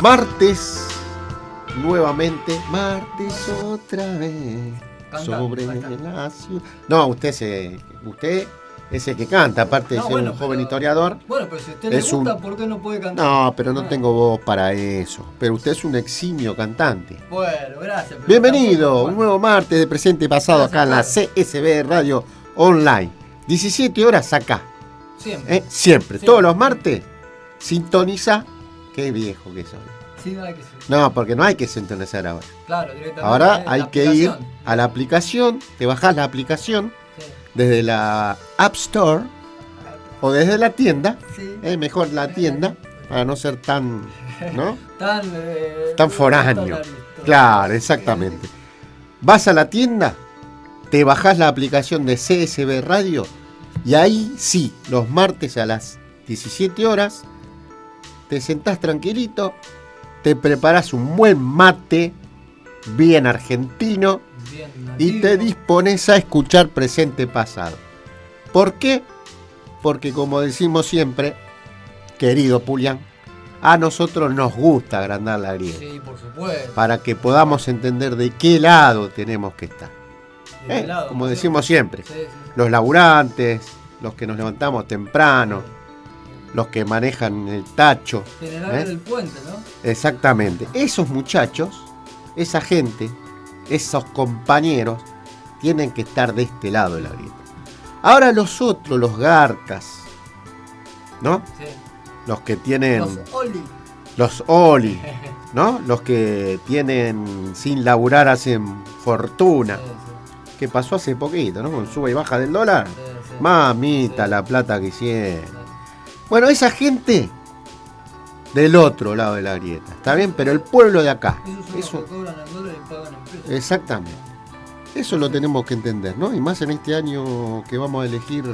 Martes, nuevamente, martes otra vez, sobre la ciudad. No, usted es el que canta, aparte de ser un joven historiador. Bueno, pero si a usted le gusta, ¿por qué no puede cantar? No, pero no tengo voz para eso. Pero usted es un eximio cantante. Bueno, gracias. Bienvenido, un nuevo martes de presente y pasado acá en la CSB Radio Online. 17 horas acá. Siempre. Todos los martes, sintoniza. Qué viejo que soy. Sí, no hay que ser. No, porque no hay que sintonizar ahora. Claro, directamente. Ahora hay que ir a la aplicación, te bajás la aplicación desde la App Store o desde la tienda. Sí. Mejor la tienda para no ser tan, ¿no? tan foráneo. Claro, exactamente. Vas a la tienda, te bajás la aplicación de CSB Radio y ahí sí, los martes a las 17 horas, te sentás tranquilito, te preparás un buen mate, bien argentino, y te dispones a escuchar presente pasado. ¿Por qué? Porque como decimos siempre, querido Pulián, a nosotros nos gusta agrandar la grieta. Sí, por supuesto. Para que podamos entender de qué lado tenemos que estar. Como decimos siempre, los laburantes, los que nos levantamos temprano, los que manejan el tacho. General del puente, ¿no? Exactamente. Esos muchachos, esa gente, esos compañeros, tienen que estar de este lado de la grieta. Ahora los otros, los garcas, ¿no? Sí. Los que tienen... Los Oli, ¿no? Los que tienen sin laburar hacen fortuna. Sí, sí. Que pasó hace poquito, ¿no? Con sube y baja del dólar. Sí, sí. Mamita, sí. La plata que hicieron. Sí. Bueno, esa gente del otro lado de la grieta, ¿está bien? Pero el pueblo de acá. Eso cobran el dólar y pagan en pesos. Exactamente. Eso lo tenemos que entender, ¿no? Y más en este año que vamos a elegir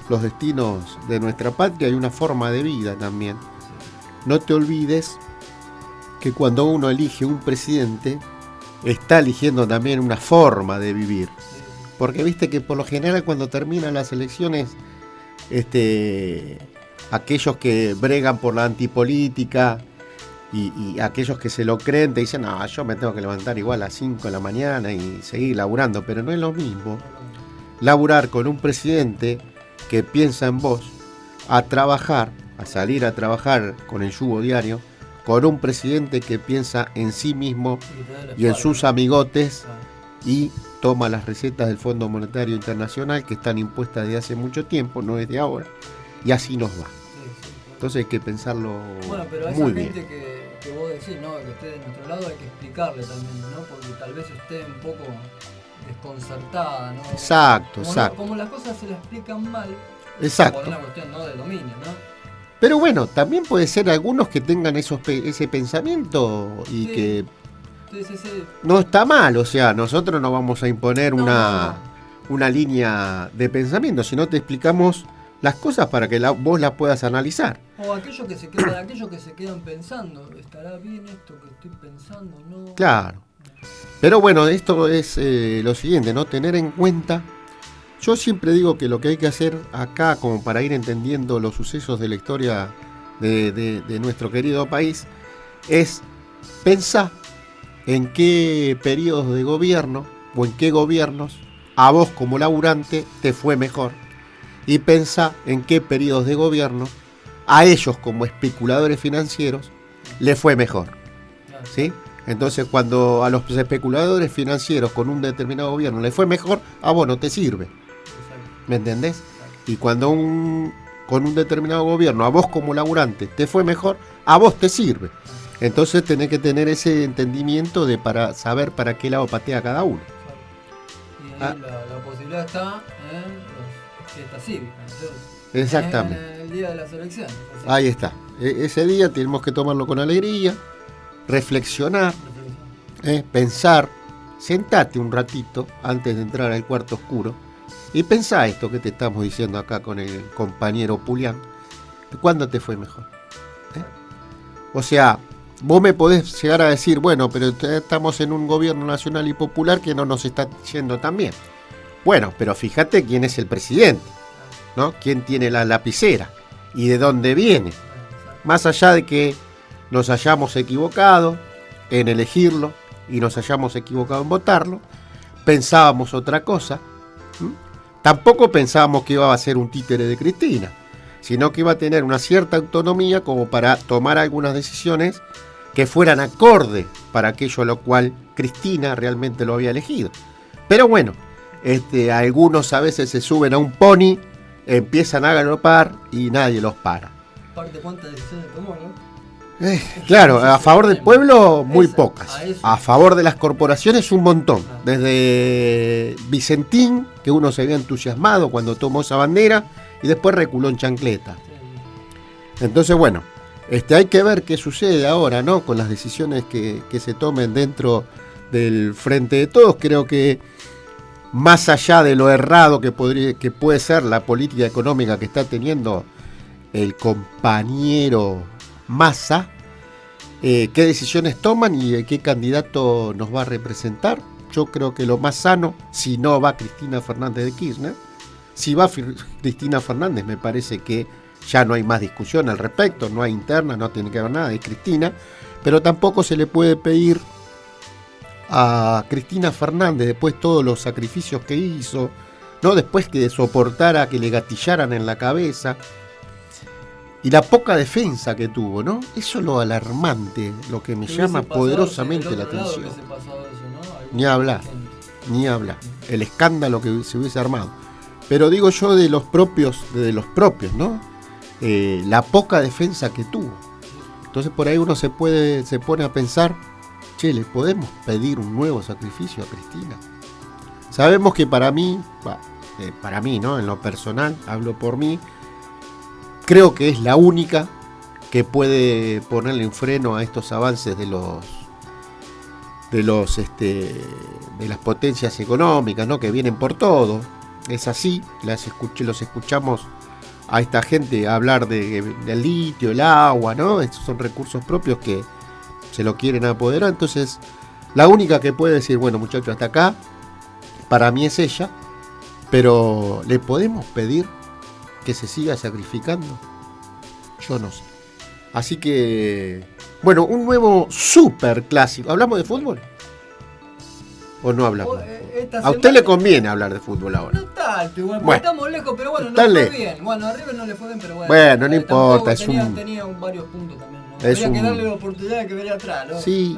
los destinos de nuestra patria, hay una forma de vida también. No te olvides que cuando uno elige un presidente, está eligiendo también una forma de vivir. Porque viste que por lo general cuando terminan las elecciones, aquellos que bregan por la antipolítica y aquellos que se lo creen te dicen, no, yo me tengo que levantar igual a las 5 de la mañana y seguir laburando, pero no es lo mismo laburar con un presidente que piensa en vos, a trabajar, a salir a trabajar con el yugo diario, con un presidente que piensa en sí mismo y en sus amigotes y toma las recetas del Fondo Monetario Internacional que están impuestas desde hace mucho tiempo, no es de ahora, y así nos va. Entonces hay que pensarlo muy bien. Bueno, pero a esa gente que vos decís, ¿no? Que esté de nuestro lado, hay que explicarle también, ¿no? Porque tal vez esté un poco desconcertada, ¿no? Exacto. Como las cosas se le explican mal. Exacto. Por una cuestión, ¿no? De dominio, ¿no? Pero bueno, también puede ser algunos que tengan ese pensamiento y que no está mal. O sea, nosotros no vamos a imponer una línea de pensamiento, sino te explicamos las cosas para que vos las puedas analizar. O aquellos que se quedan pensando, ¿estará bien esto que estoy pensando? No. Claro. Pero bueno, esto es lo siguiente, ¿no? Tener en cuenta. Yo siempre digo que lo que hay que hacer acá, como para ir entendiendo los sucesos de la historia de nuestro querido país, es pensar en qué periodos de gobierno o en qué gobiernos a vos como laburante te fue mejor. Y pensá en qué periodos de gobierno a ellos como especuladores financieros les fue mejor. ¿Sí? Entonces cuando a los especuladores financieros con un determinado gobierno les fue mejor, a vos no te sirve. ¿Me entendés? Y cuando con un determinado gobierno a vos como laburante te fue mejor, a vos te sirve. Entonces tenés que tener ese entendimiento para saber para qué lado patea cada uno. Y ahí la posibilidad está en fiesta cívica, ¿no? Exactamente. El día de las elecciones. Ahí está. Ese día tenemos que tomarlo con alegría, reflexionar, pensar, sentate un ratito antes de entrar al cuarto oscuro y pensá esto que te estamos diciendo acá con el compañero Pulián. ¿Cuándo te fue mejor? O sea, vos me podés llegar a decir, bueno, pero estamos en un gobierno nacional y popular que no nos está yendo tan bien. Bueno, pero fíjate quién es el presidente, ¿no? ¿Quién tiene la lapicera? ¿Y de dónde viene? Más allá de que nos hayamos equivocado en elegirlo y nos hayamos equivocado en votarlo. Pensábamos otra cosa. Tampoco pensábamos que iba a ser un títere de Cristina, sino que iba a tener una cierta autonomía como para tomar algunas decisiones que fueran acorde para aquello a lo cual Cristina realmente lo había elegido. Pero bueno, algunos a veces se suben a un pony, empiezan a galopar y nadie los para. Aparte, ¿cuántas decisiones tomó, no? Claro, a favor del pueblo muy pocas, a favor de las corporaciones un montón, desde Vicentín, que uno se había entusiasmado cuando tomó esa bandera y después reculó en chancleta. Entonces bueno, hay que ver qué sucede ahora, ¿no? Con las decisiones que se tomen dentro del Frente de Todos. Creo que más allá de lo errado que puede ser la política económica que está teniendo el compañero Massa, qué decisiones toman y qué candidato nos va a representar. Yo creo que lo más sano, si no va Cristina Fernández de Kirchner, si va Cristina Fernández, me parece que ya no hay más discusión al respecto, no hay interna, no tiene que ver nada, es Cristina, pero tampoco se le puede pedir a Cristina Fernández, después todos los sacrificios que hizo, ¿no? Después que soportara que le gatillaran en la cabeza, y la poca defensa que tuvo, ¿no? Eso es lo alarmante, lo que me llama poderosamente la atención. Ni hablar, el escándalo que se hubiese armado. Pero digo yo de los propios, ¿no? La poca defensa que tuvo. Entonces por ahí uno se pone a pensar, che, ¿le podemos pedir un nuevo sacrificio a Cristina? Sabemos que para mí, ¿no? En lo personal, hablo por mí, creo que es la única que puede ponerle un freno a estos avances de las potencias económicas, ¿no? Que vienen por todo. Es así, los escuchamos a esta gente hablar del litio, el agua, ¿no? Estos son recursos propios que se lo quieren apoderar. Entonces, la única que puede decir, bueno, muchachos, hasta acá, para mí es ella, pero ¿le podemos pedir que se siga sacrificando? Yo no sé. Así que, bueno, un nuevo super clásico. ¿Hablamos de fútbol? ¿O no hablamos? A usted le conviene hablar de fútbol ahora. No tanto, igual, bueno, estamos lejos, pero bueno, no fue bien. Bueno, a River no le fue bien, pero bueno. Bueno, no importa, tenía varios puntos también, ¿no? Había que darle la oportunidad de que venía atrás, ¿no? Sí,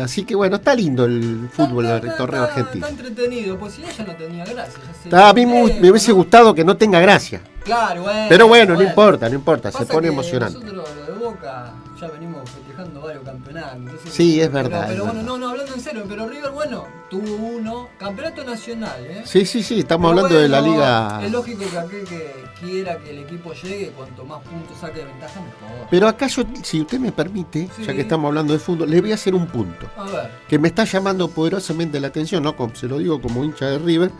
así que bueno, está lindo el fútbol del torneo argentino. Está entretenido, pues si ella no tenía gracia. A mí me hubiese gustado que no tenga gracia. Claro, bueno. Pero bueno, no importa, se pone emocionante. Nosotros, lo de Boca, ya venimos festejando varios campeonatos. Sí, es verdad. Pero bueno, no, hablando en serio, pero River, bueno, tuvo uno, campeonato nacional, ¿eh? Sí, estamos hablando de la liga. Es lógico que aquel que quiera que el equipo llegue, cuanto más puntos saque de ventaja, mejor. Pero acá yo, si usted me permite, ya que estamos hablando de fútbol, le voy a hacer un punto. A ver. Que me está llamando poderosamente la atención, ¿no? Se lo digo como hincha de River,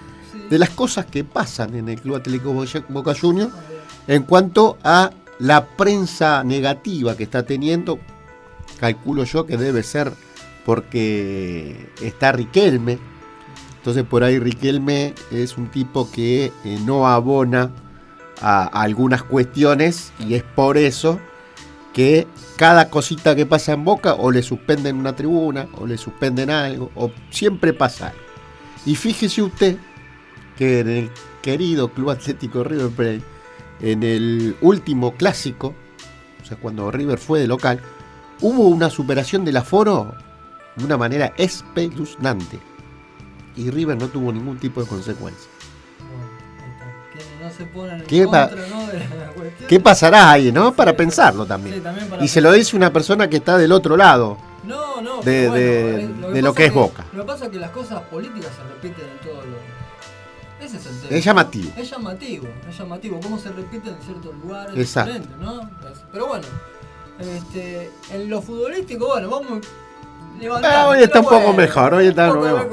de las cosas que pasan en el Club Atlético Boca Juniors en cuanto a la prensa negativa que está teniendo. Calculo yo que debe ser porque está Riquelme. Entonces por ahí Riquelme es un tipo que no abona a algunas cuestiones y es por eso que cada cosita que pasa en Boca o le suspenden una tribuna o le suspenden algo o siempre pasa algo. Y fíjese usted que en el querido Club Atlético River Plate, en el último clásico, o sea cuando River fue de local, hubo una superación del aforo de una manera espeluznante y River no tuvo ningún tipo de consecuencia. No se ponen en contra, ¿no? ¿Qué pasará ahí, no? Para pensarlo también. Sí, también para se lo dice una persona que está del otro lado de lo que es Boca. Lo que pasa es que las cosas políticas se repiten en todos los... Ese es el tema. Es llamativo. Es llamativo. Cómo se repiten en ciertos lugares diferentes, ¿no? Pero bueno, en lo futbolístico, bueno, vamos levantando. Hoy está un poco mejor, hoy está mejor.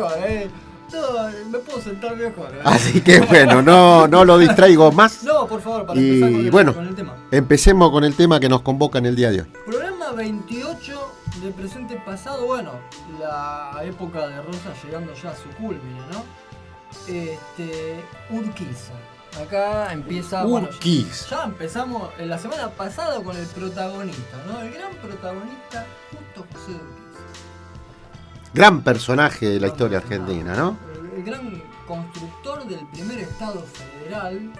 No, me puedo sentar mejor. Así que bueno, no lo distraigo más. No, por favor, para empezar con el tema. Empecemos con el tema que nos convoca en el día de hoy. Programa 28 del presente pasado, bueno, la época de Rosa llegando ya a su culmine, ¿no? Urquiza. Acá empieza... Urquiza. Ya empezamos la semana pasada con el protagonista, ¿no? El gran protagonista, Justo José de Urquiza. Gran personaje de la historia argentina, ¿no? El gran constructor del primer Estado federal.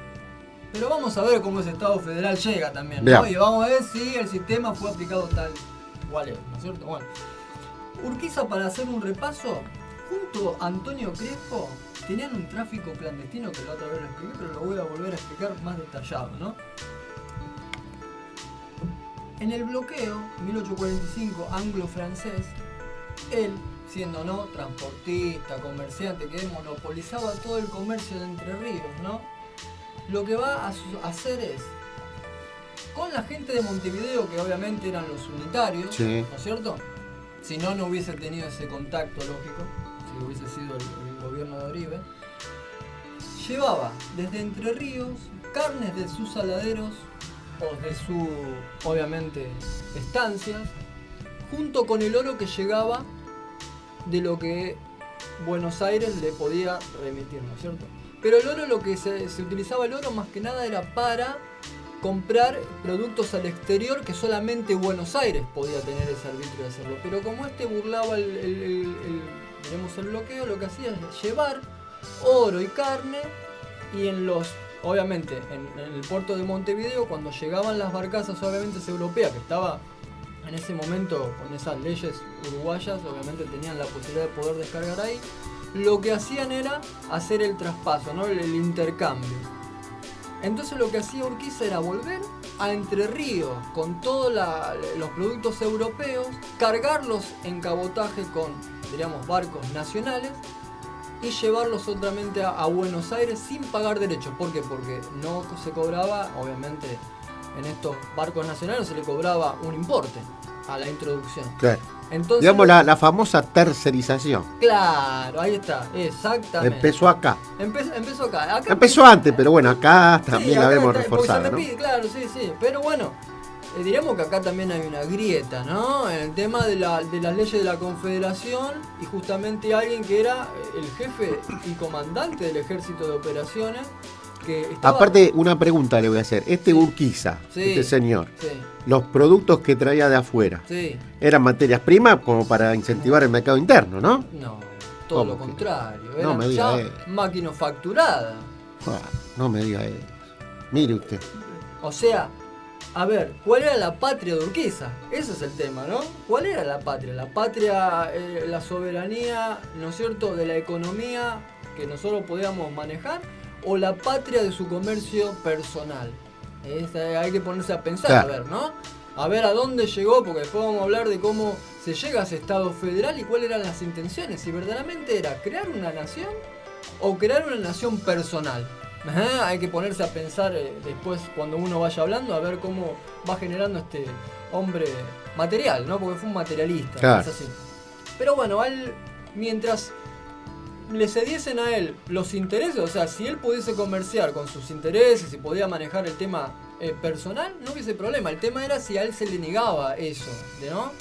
Pero vamos a ver cómo ese Estado federal llega también, ¿no? Bien. Y vamos a ver si el sistema fue aplicado tal cual es, ¿no es cierto? Bueno, Urquiza, para hacer un repaso, junto a Antonio Crespo, tenían un tráfico clandestino que la otra vez lo expliqué, pero lo voy a volver a explicar más detallado, ¿no? En el bloqueo, 1845, anglo-francés, él, siendo no transportista, comerciante, que monopolizaba todo el comercio de Entre Ríos, ¿no? Lo que va a hacer es, con la gente de Montevideo, que obviamente eran los unitarios, Sí. ¿no es cierto? Si no, no hubiese tenido ese contacto lógico, si hubiese sido el gobierno de Oribe, llevaba desde Entre Ríos carnes de sus saladeros o de su, obviamente, estancias, junto con el oro que llegaba de lo que Buenos Aires le podía remitir, ¿no es cierto? Pero el oro, lo que se utilizaba el oro más que nada era para comprar productos al exterior, que solamente Buenos Aires podía tener ese arbitrio de hacerlo. Pero como este burlaba el bloqueo, lo que hacía es llevar oro y carne, y obviamente en el puerto de Montevideo, cuando llegaban las barcazas obviamente europeas, que estaba en ese momento con esas leyes uruguayas, obviamente tenían la posibilidad de poder descargar ahí, lo que hacían era hacer el traspaso, ¿no? el intercambio. Entonces lo que hacía Urquiza era volver a Entre Ríos con todos los productos europeos, cargarlos en cabotaje con, diríamos, barcos nacionales y llevarlos otramente a Buenos Aires sin pagar derechos. ¿Por qué? Porque no se cobraba, obviamente, en estos barcos nacionales no se le cobraba un importe a la introducción. Claro. Entonces, digamos la famosa tercerización. Claro, ahí está, exactamente. Empezó acá. Empezó acá. Empezó antes, pero bueno, acá también Sí, la acá vemos está, porque reforzada, se ¿no? repite, claro, sí. Pero bueno, diríamos que acá también hay una grieta, ¿no? En el tema de las leyes de la Confederación, y justamente alguien que era el jefe y comandante del ejército de operaciones, que estaba... Aparte, una pregunta le voy a hacer. Urquiza, Sí. este señor, Sí, los productos que traía de afuera, sí. eran materias primas como para incentivar el mercado interno, ¿no? No, todo lo ¿Cómo que? contrario. No Eran me diga ya maquinofacturadas. Ah, no me diga eso. Mire usted. O sea, a ver, ¿cuál era la patria de Urquiza? Ese es el tema, ¿no? ¿Cuál era la patria? La patria, la soberanía, ¿no es cierto?, de la economía que nosotros podíamos manejar, o la patria de su comercio personal. Hay que ponerse a pensar, Claro. a ver, ¿no? A ver a dónde llegó, porque después vamos a hablar de cómo se llega a ese Estado federal y cuáles eran las intenciones. Si verdaderamente era crear una nación o crear una nación personal. Ajá, hay que ponerse a pensar después cuando uno vaya hablando, a ver cómo va generando este hombre material, ¿no? Porque fue un materialista, Claro. es así. Pero bueno, mientras le cediesen a él los intereses, o sea, si él pudiese comerciar con sus intereses y podía manejar el tema personal, no hubiese problema. El tema era si a él se le negaba eso, ¿no?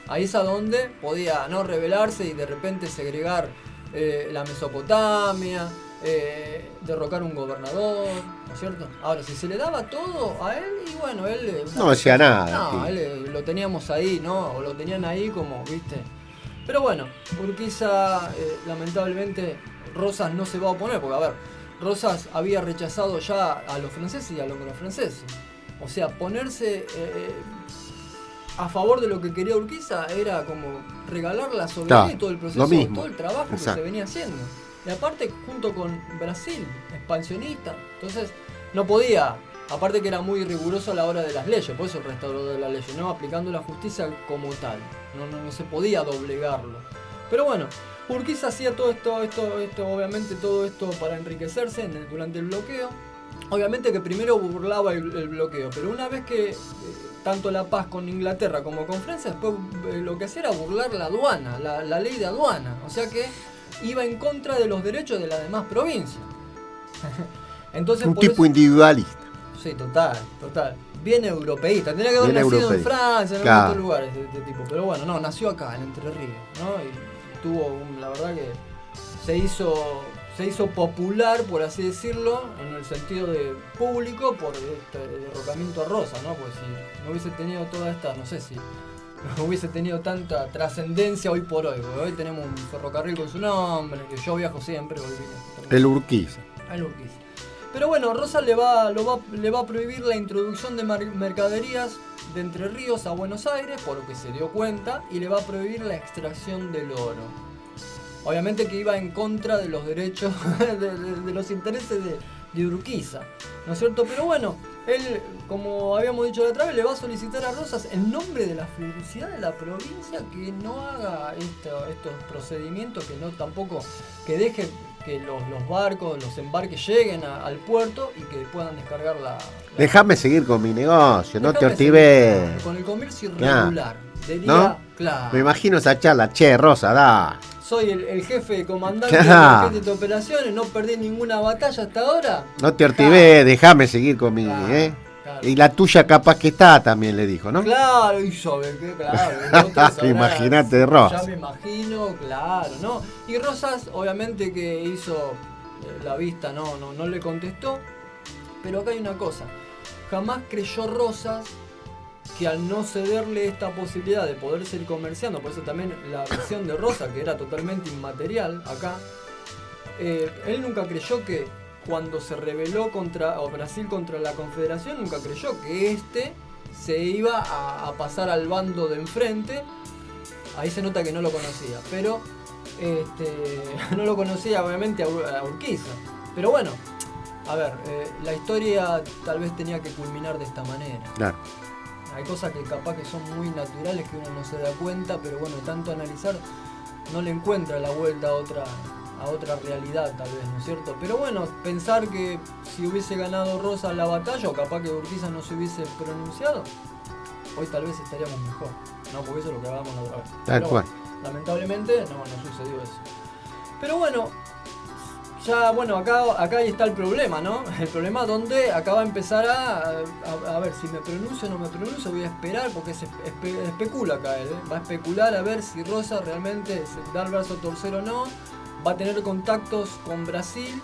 Ahí es a donde podía no rebelarse y de repente segregar la Mesopotamia, derrocar un gobernador, ¿no es cierto? Ahora, si se le daba todo a él, y bueno, él... No decía nada. No, Sí. él lo teníamos ahí, ¿no? O lo tenían ahí como, ¿viste? Pero bueno, Urquiza, lamentablemente, Rosas no se va a oponer, porque a ver, Rosas había rechazado ya a los franceses y a los franceses. O sea, ponerse a favor de lo que quería Urquiza era como regalar la soberanía, Claro, y todo el proceso, lo mismo. todo el trabajo que Exacto. se venía haciendo. Y aparte, junto con Brasil, expansionista, entonces no podía, aparte que era muy riguroso a la hora de las leyes, por eso el restaurador de las leyes, no aplicando la justicia como tal, no se podía doblegarlo. Pero bueno, Urquiza hacía todo esto, obviamente todo esto para enriquecerse durante el bloqueo. Obviamente que primero burlaba el bloqueo, pero una vez que tanto la paz con Inglaterra como con Francia, después lo que hacía era burlar la aduana, la ley de aduana, o sea que iba en contra de los derechos de las demás provincias. Entonces, Un por tipo eso, individualista. sí, total. Bien europeísta. Tendría que haber Bien nacido en europeísta. Francia, en Claro. otros lugares de tipo. Pero bueno, no, nació acá, en Entre Ríos, ¿no? Y tuvo, la verdad que se hizo se hizo popular, por así decirlo, en el sentido de público, por este derrocamiento a Rosas, ¿no? Pues si no hubiese tenido toda esta, no sé si no hubiese tenido tanta trascendencia hoy por hoy, porque hoy tenemos un ferrocarril con su nombre, que yo viajo siempre, el Urquiza. El Urquiza. Pero bueno, Rosas le va a prohibir la introducción de mercaderías de Entre Ríos a Buenos Aires, por lo que se dio cuenta, y le va a prohibir la extracción del oro. Obviamente que iba en contra de los derechos, de los intereses de Urquiza, ¿no es cierto? Pero bueno, él, como habíamos dicho la otra vez, le va a solicitar a Rosas, en nombre de la felicidad de la provincia, que no haga estos procedimientos, que no tampoco, que deje que los barcos, los embarques lleguen al puerto y que puedan descargar Déjame seguir con mi negocio, no te Déjame ortives. seguir con el comercio irregular. Diría, ¿No? claro. Me imagino esa charla, che, Rosa, da. Soy el jefe comandante Claro. de operaciones, no perdí ninguna batalla hasta ahora. No te ortives, déjame seguir con mi, Claro. Y la tuya capaz que está, también le dijo, ¿no? Claro, y sabe que, claro. el otro sabrá, Imagínate, Rosas. Ya me imagino, claro, ¿no? Y Rosas, obviamente que hizo la vista, no le contestó. Pero acá hay una cosa. Jamás creyó Rosas que al no cederle esta posibilidad de poder seguir comerciando, por eso también la versión de Rosas, que era totalmente inmaterial acá, él nunca creyó que cuando se rebeló Brasil contra la Confederación, nunca creyó que se iba a pasar al bando de enfrente. Ahí se nota que no lo conocía, pero no lo conocía obviamente a Urquiza. Pero bueno, a ver, la historia tal vez tenía que culminar de esta manera. Claro. Hay cosas que capaz que son muy naturales que uno no se da cuenta, pero bueno, tanto analizar no le encuentra la vuelta a otra realidad tal vez, ¿no es cierto? Pero bueno, pensar que si hubiese ganado Rosas la batalla, o capaz que Urquiza no se hubiese pronunciado, hoy tal vez estaríamos mejor, ¿no? Porque eso es lo que hablamos la otra vez. Tal cual. Lamentablemente no sucedió eso. Pero bueno, ya bueno, acá ahí está el problema, ¿no? El problema donde acá va a empezar a ver si me pronuncio o no me pronuncio, voy a esperar porque se especula acá él, va a especular a ver si Rosas realmente se da el brazo a torcer o no, va a tener contactos con Brasil,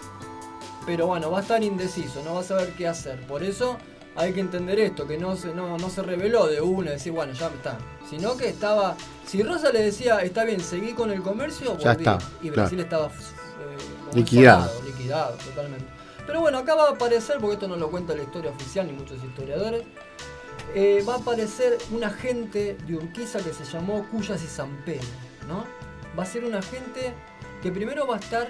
pero bueno, va a estar indeciso, no va a saber qué hacer. Por eso hay que entender esto, que no se reveló de una y decir, bueno, ya está. Sino que estaba, si Rosas le decía, está bien, seguí con el comercio, ya está, y Brasil estaba liquidado, totalmente. Pero bueno, acá va a aparecer, porque esto no lo cuenta la historia oficial ni muchos historiadores, va a aparecer un agente de Urquiza que se llamó Cuyas y Sampere, ¿no? Va a ser un agente que primero va a estar,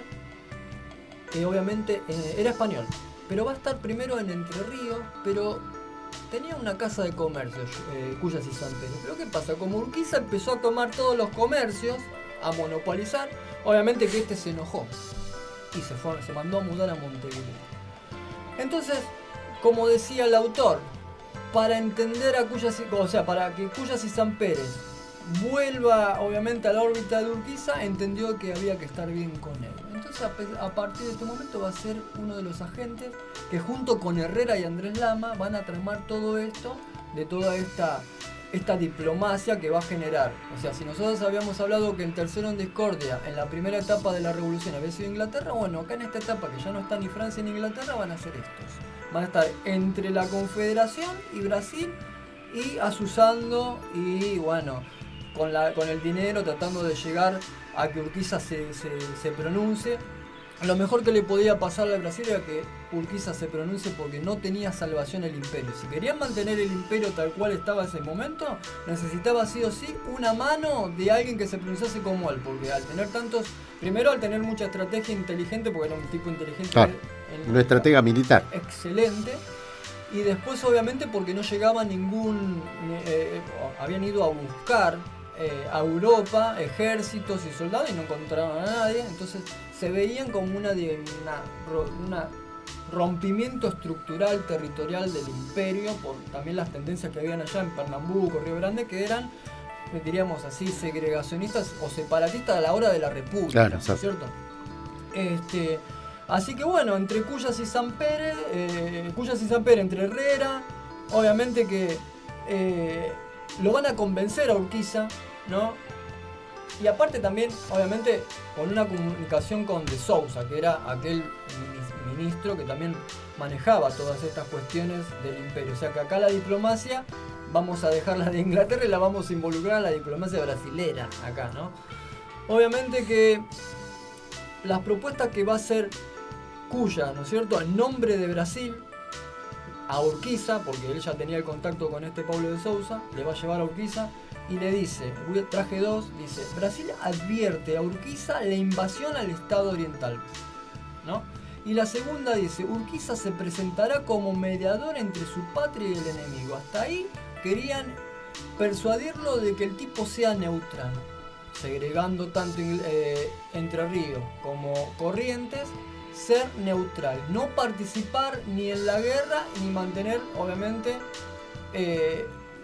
obviamente, era español, pero va a estar primero en Entre Ríos, pero tenía una casa de comercio, Cuyas y Sampere. Pero ¿qué pasa? Como Urquiza empezó a tomar todos los comercios, a monopolizar, obviamente que se enojó y se mandó a mudar a Montevideo. Entonces, como decía el autor, para entender a para que Cuyas y Sampere vuelva obviamente a la órbita de Urquiza, entendió que había que estar bien con él. Entonces a partir de este momento va a ser uno de los agentes que junto con Herrera y Andrés Lama van a tramar todo esto, de toda esta diplomacia que va a generar. O sea, si nosotros habíamos hablado que el tercero en discordia en la primera etapa de la revolución había sido Inglaterra, bueno, acá en esta etapa que ya no está ni Francia ni Inglaterra van a ser estos. Van a estar entre la Confederación y Brasil y asusando y bueno, con el dinero tratando de llegar a que Urquiza se pronuncie. Lo mejor que le podía pasarle a Brasil era que Urquiza se pronuncie porque no tenía salvación el imperio. Si querían mantener el imperio tal cual estaba en ese momento, necesitaba sí o sí una mano de alguien que se pronunciase como él. Porque al tener primero al tener mucha estrategia inteligente, porque era un tipo inteligente. Claro, una estratega militar. Excelente. Y después obviamente porque no llegaba habían ido a buscar a Europa ejércitos y soldados y no encontraban a nadie, entonces se veían como un rompimiento estructural territorial del imperio por también las tendencias que habían allá en Pernambuco, Río Grande, que eran, diríamos así, segregacionistas o separatistas a la hora de la república, claro, ¿no es cierto? Así que bueno, entre Cuyas y Sampere, entre Herrera, obviamente que lo van a convencer a Urquiza, ¿no? Y aparte también, obviamente, con una comunicación con De Sousa, que era aquel ministro que también manejaba todas estas cuestiones del imperio. O sea que acá la diplomacia, vamos a dejarla de Inglaterra y la vamos a involucrar a la diplomacia brasilera acá, ¿no? Obviamente que las propuestas que va a hacer Cuya, ¿no es cierto?, en nombre de Brasil, a Urquiza, porque él ya tenía el contacto con este Paulo de Sousa, le va a llevar a Urquiza y le dice, traje 2, dice, Brasil advierte a Urquiza la invasión al Estado oriental, ¿no? Y la segunda dice, Urquiza se presentará como mediador entre su patria y el enemigo. Hasta ahí querían persuadirlo de que el tipo sea neutral, segregando tanto Entre Ríos como Corrientes, ser neutral, no participar ni en la guerra ni mantener, obviamente,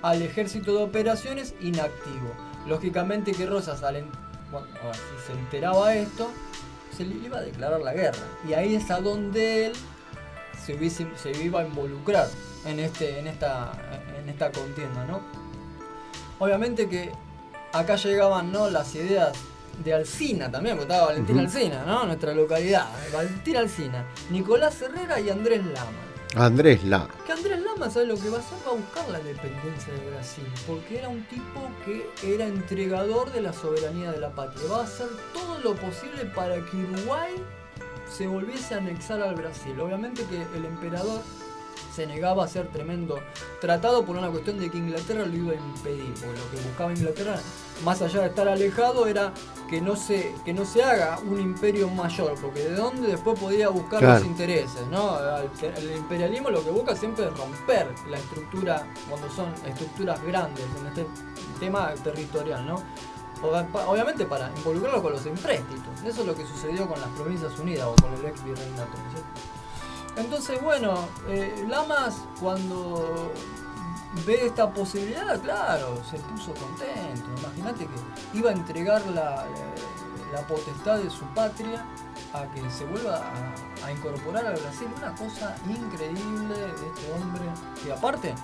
al ejército de operaciones inactivo. Lógicamente que Rosas, si se enteraba de esto, se le iba a declarar la guerra. Y ahí es a donde él se iba a involucrar en esta contienda, ¿no? Obviamente que acá llegaban, ¿no?, las ideas de Alsina también, porque estaba Valentín Alsina, ¿no?, nuestra localidad. Valentín Alsina, Nicolás Herrera y Andrés Lama. Andrés Lama. Que Andrés Lama, ¿sabes lo que va a hacer? Va a buscar la independencia de Brasil, porque era un tipo que era entregador de la soberanía de la patria. Va a hacer todo lo posible para que Uruguay se volviese a anexar al Brasil. Obviamente que el emperador se negaba a hacer tremendo tratado por una cuestión de que Inglaterra lo iba a impedir, porque lo que buscaba Inglaterra, más allá de estar alejado, era que no se haga un imperio mayor, porque de dónde después podía buscar los intereses, ¿no? El imperialismo lo que busca siempre es romper la estructura cuando son estructuras grandes en este tema territorial, ¿no? Obviamente para involucrarlo con los empréstitos. Eso es lo que sucedió con las Provincias Unidas o con el ex virreinato, ¿no es cierto? Entonces, bueno, Lamas, cuando ve esta posibilidad, claro, se puso contento. Imagínate que iba a entregar la potestad de su patria a que se vuelva a incorporar al Brasil. Una cosa increíble de este hombre. Y aparte,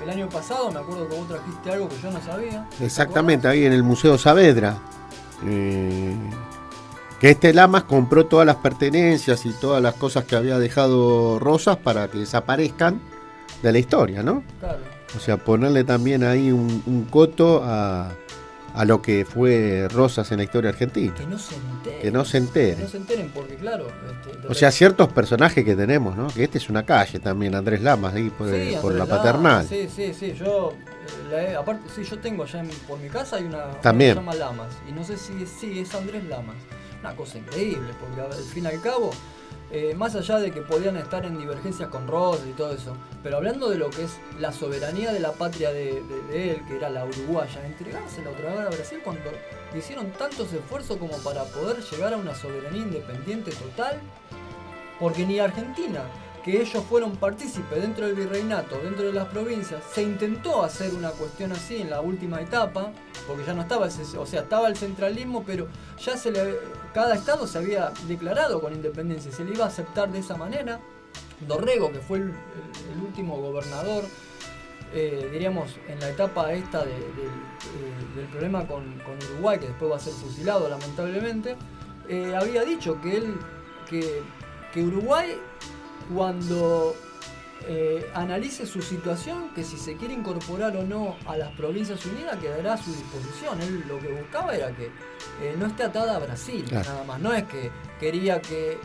el año pasado me acuerdo que vos trajiste algo que yo no sabía. Exactamente, ahí en el Museo Saavedra. Que Lamas compró todas las pertenencias y todas las cosas que había dejado Rosas para que desaparezcan de la historia, ¿no? Claro. O sea, ponerle también ahí un coto a lo que fue Rosas en la historia argentina. Que no se enteren. Que no se enteren. Que no se enteren porque, claro... o sea, ciertos personajes que tenemos, ¿no? Que es una calle también, Andrés Lamas, ahí por la Paternal. Sí. Yo, aparte, sí, yo tengo allá por mi casa hay una también que se llama Lamas. Y no sé si es Andrés Lamas. Una cosa increíble, porque al fin y al cabo, más allá de que podían estar en divergencias con Rosas y todo eso, pero hablando de lo que es la soberanía de la patria de él, que era la uruguaya, entregársela otra vez a Brasil cuando hicieron tantos esfuerzos como para poder llegar a una soberanía independiente total, porque ni Argentina, que ellos fueron partícipes dentro del virreinato, dentro de las provincias, se intentó hacer una cuestión así en la última etapa, porque ya no estaba estaba el centralismo, pero ya cada estado se había declarado con independencia, se le iba a aceptar de esa manera. Dorrego, que fue el último gobernador, diríamos, en la etapa esta del problema con Uruguay, que después va a ser fusilado lamentablemente, había dicho que Uruguay, cuando analice su situación, que si se quiere incorporar o no a las Provincias Unidas quedará a su disposición. Él lo que buscaba era que no esté atada a Brasil, claro. Nada más. No es que quería que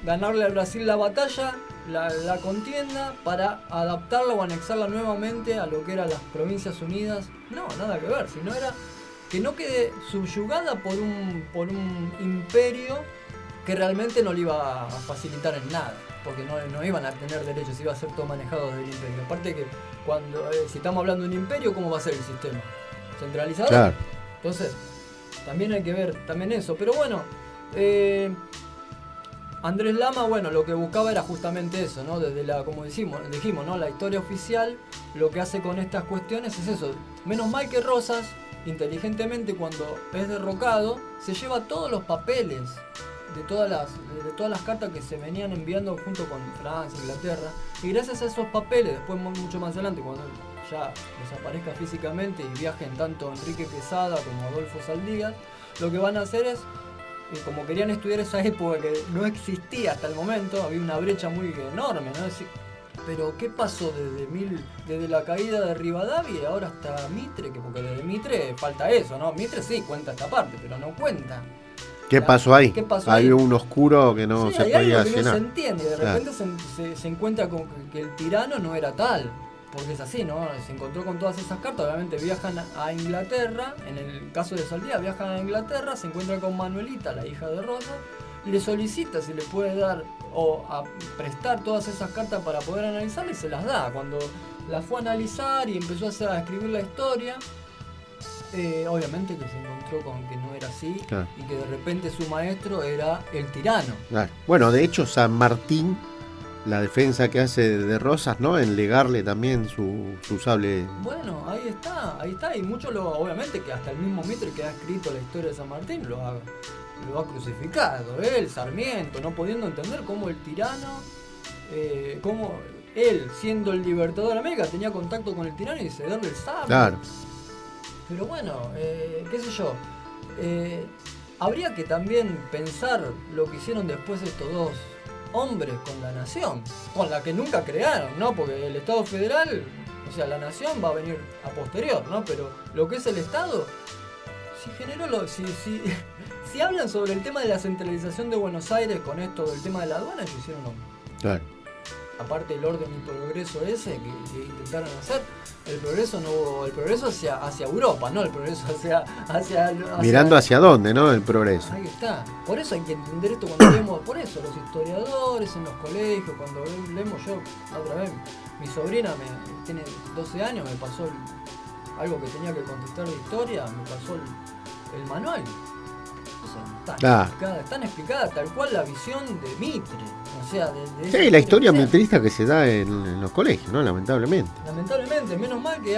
ganarle al Brasil la batalla, la contienda, para adaptarla o anexarla nuevamente a lo que eran las Provincias Unidas. No, nada que ver, sino era que no quede subyugada por un imperio que realmente no le iba a facilitar en nada, porque no iban a tener derechos, iba a ser todo manejado desde el imperio. Aparte que si estamos hablando de un imperio, ¿cómo va a ser el sistema? ¿Centralizado? Claro. Entonces, también hay que ver también eso. Pero bueno, Andrés Lama, bueno, lo que buscaba era justamente eso, ¿no? Desde como dijimos, ¿no? La historia oficial, lo que hace con estas cuestiones es eso. Menos mal que Rosas, inteligentemente, cuando es derrocado, se lleva todos los papeles de todas las cartas que se venían enviando junto con Francia, Inglaterra, y gracias a esos papeles, después mucho más adelante, cuando ya desaparezca físicamente y viajen tanto Enrique Quesada como Adolfo Saldías, lo que van a hacer es, como querían estudiar esa época que no existía hasta el momento, había una brecha muy enorme, ¿no? Pero ¿qué pasó desde la caída de Rivadavia y ahora hasta Mitre? Porque desde Mitre falta eso, ¿no? Mitre sí cuenta esta parte, pero no cuenta. ¿Qué pasó ahí? ¿Qué pasó Había ahí? un oscuro que no Sí, se hay podía algo que llenar. no se entiende, de repente se encuentra con que el tirano no era tal, porque es así, ¿no? Se encontró con todas esas cartas, obviamente viajan a Inglaterra, en el caso de Saldías viajan a Inglaterra, se encuentra con Manuelita, la hija de Rosa, le solicita si le puede dar o a prestar todas esas cartas para poder analizarlas y se las da. Cuando las fue a analizar y empezó a escribir la historia, obviamente que se encontró con que no era así, Claro. y que de repente su maestro era el tirano. Claro. Bueno, de hecho, San Martín, la defensa que hace de Rosas, ¿no? En legarle también su sable. Bueno, ahí está, y mucho obviamente que hasta el mismo Mitre que ha escrito la historia de San Martín lo ha crucificado, él, Sarmiento, no pudiendo entender cómo el tirano, cómo él, siendo el libertador de América, tenía contacto con el tirano y cederle el sable. Claro. Pero bueno, qué sé yo, habría que también pensar lo que hicieron después estos dos hombres con la nación, con la que nunca crearon, ¿no? Porque el Estado federal, o sea, la nación va a venir a posterior, ¿no? Pero lo que es el Estado, si generó si hablan sobre el tema de la centralización de Buenos Aires con esto del tema de la aduana, ellos hicieron lo mismo. Claro. Aparte del orden y progreso ese que intentaron hacer, el progreso hacia Europa, no el progreso hacia Mirando hacia dónde, ¿no? El progreso. Ahí está. Por eso hay que entender esto cuando leemos, por eso los historiadores en los colegios, cuando leemos yo, la otra vez, mi sobrina tiene 12 años, me pasó algo que tenía que contestar de historia, me pasó el manual. O sea, están explicadas tal cual la visión de Mitre. O sea, sí, la historia mitrista que se da en los colegios, ¿no? Lamentablemente. Lamentablemente, menos mal que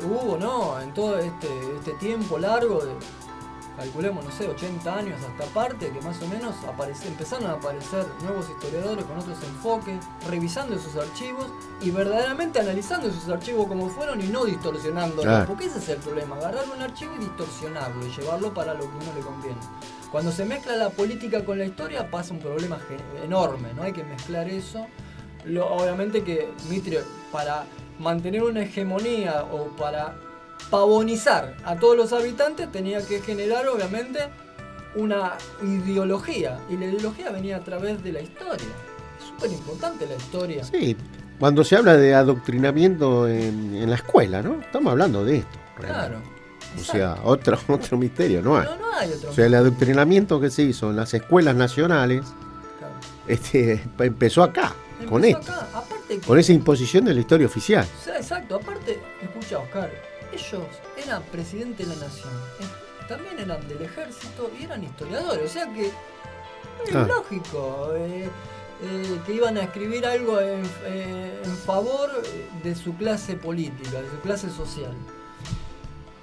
hubo, ¿no? En todo este tiempo largo de, calculemos, no sé, 80 años hasta parte, que más o menos empezaron a aparecer nuevos historiadores con otros enfoques, revisando esos archivos y verdaderamente analizando esos archivos como fueron y no distorsionándolos. Claro. Porque ese es el problema, agarrar un archivo y distorsionarlo y llevarlo para lo que uno le conviene. Cuando se mezcla la política con la historia pasa un problema enorme, ¿no? Hay que mezclar eso. Obviamente que Mitre, para mantener una hegemonía o para pavonizar a todos los habitantes, tenía que generar obviamente una ideología, y la ideología venía a través de la historia. Es súper importante la historia. Sí, cuando se habla de adoctrinamiento en la escuela, ¿no? Estamos hablando de esto. Claro. O sea, otro misterio no hay. No hay otro. O sea, el adoctrinamiento que se hizo en las escuelas nacionales, Claro. empezó acá, con esto, Acá. Aparte que, con esa imposición de la historia oficial. o sea, exacto, aparte, escucha Oscar, ellos eran presidente de la nación, también eran del ejército y eran historiadores, o sea que es lógico que iban a escribir algo en favor de su clase política, de su clase social.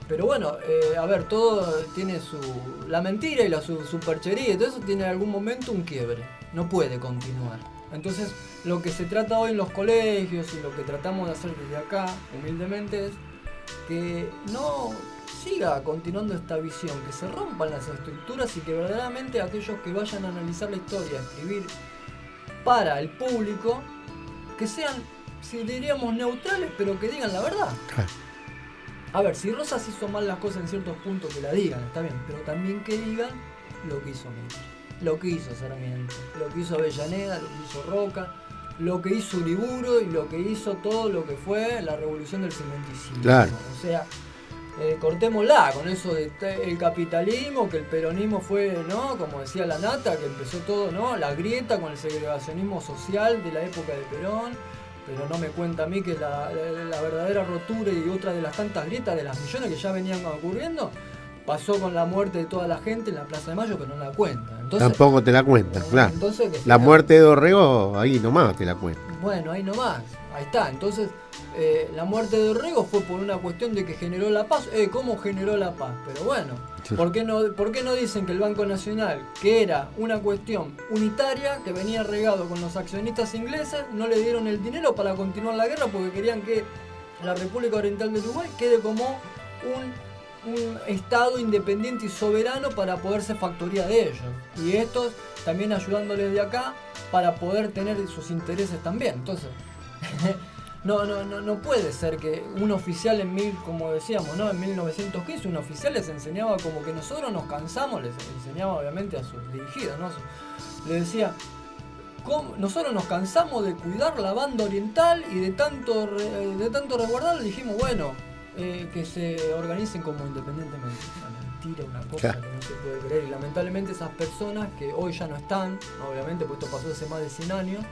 Pero bueno, a ver, todo tiene la mentira y la superchería, y todo eso tiene en algún momento un quiebre, no puede continuar. Entonces, lo que se trata hoy en los colegios y lo que tratamos de hacer desde acá, humildemente, es que no siga continuando esta visión, que se rompan las estructuras y que verdaderamente aquellos que vayan a analizar la historia, a escribir para el público, que sean, si diríamos, neutrales, pero que digan la verdad. A ver, si Rosas hizo mal las cosas en ciertos puntos, que la digan, está bien, pero también que digan lo que hizo Mitre, lo que hizo Sarmiento, lo que hizo Avellaneda, lo que hizo Roca, lo que hizo Uriburu y lo que hizo todo lo que fue la revolución del 55. Claro. O sea, cortémosla con eso de el capitalismo, que el peronismo fue, ¿no? Como decía la Nata, que empezó todo, ¿no? La grieta con el segregacionismo social de la época de Perón. Pero no me cuenta a mí que la verdadera rotura y otra de las tantas grietas de las millones que ya venían ocurriendo pasó con la muerte de toda la gente en la Plaza de Mayo, que no la cuenta. Entonces, tampoco te la cuentan, claro. Entonces, la muerte de Dorrego, ahí nomás te la cuentan. Bueno, ahí nomás, ahí está. Entonces, la muerte de Dorrego fue por una cuestión de que generó la paz. ¿Cómo generó la paz? Pero bueno, Sí. ¿por qué no dicen que el Banco Nacional, que era una cuestión unitaria, que venía regado con los accionistas ingleses, no le dieron el dinero para continuar la guerra porque querían que la República Oriental del Uruguay quede como un estado independiente y soberano para poder ser factoría de ellos. Y estos también ayudándoles de acá para poder tener sus intereses también. Entonces, no puede ser que un oficial como decíamos, ¿no? En 1915, un oficial les enseñaba como que nosotros nos cansamos, les enseñaba obviamente a sus dirigidos, ¿no? Les decía, nosotros nos cansamos de cuidar la banda oriental y de tanto resguardarla, dijimos, bueno, que se organicen como independientemente. Una mentira, una cosa que no se puede creer. Y lamentablemente esas personas que hoy ya no están, obviamente, porque esto pasó hace más de 100 años,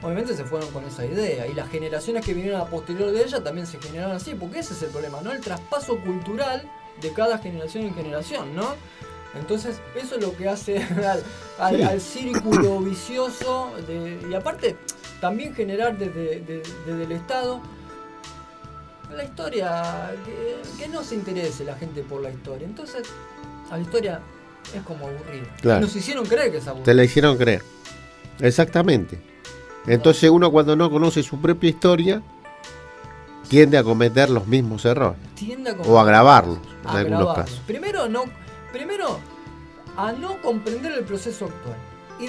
obviamente se fueron con esa idea. Y las generaciones que vinieron a posterior de ella también se generaron así, porque ese es el problema, ¿no? El traspaso cultural de cada generación en generación, ¿no? Entonces, eso es lo que hace al círculo vicioso y aparte, también generar desde el Estado la historia, que no se interese la gente por la historia. Entonces, a la historia es como aburrida. Claro. Nos hicieron creer que es aburrida. Te la hicieron creer. Exactamente. Entonces uno cuando no conoce su propia historia tiende a cometer los mismos errores. O a agravarlos en algunos casos. Primero a no comprender el proceso actual. Y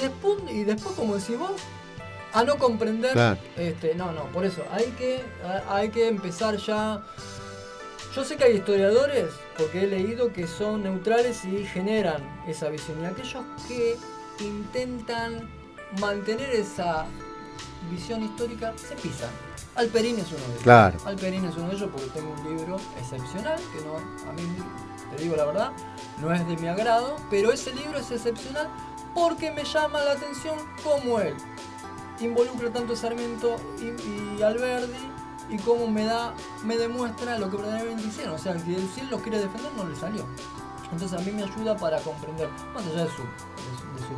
después como decís vos, a no comprender, claro. Por eso hay que empezar ya. Yo sé que hay historiadores, porque he leído, que son neutrales y generan esa visión, y aquellos que intentan mantener esa visión histórica se pisan. Alperín es uno de ellos. Claro. Alperín es uno de ellos porque tengo un libro excepcional que no, a mí, te digo la verdad, no es de mi agrado, pero ese libro es excepcional porque me llama la atención cómo él involucra tanto a Sarmiento y Alberdi y cómo me demuestra lo que verdaderamente hicieron. O sea, que si él los quiere defender no le salió. Entonces a mí me ayuda para comprender, más allá de su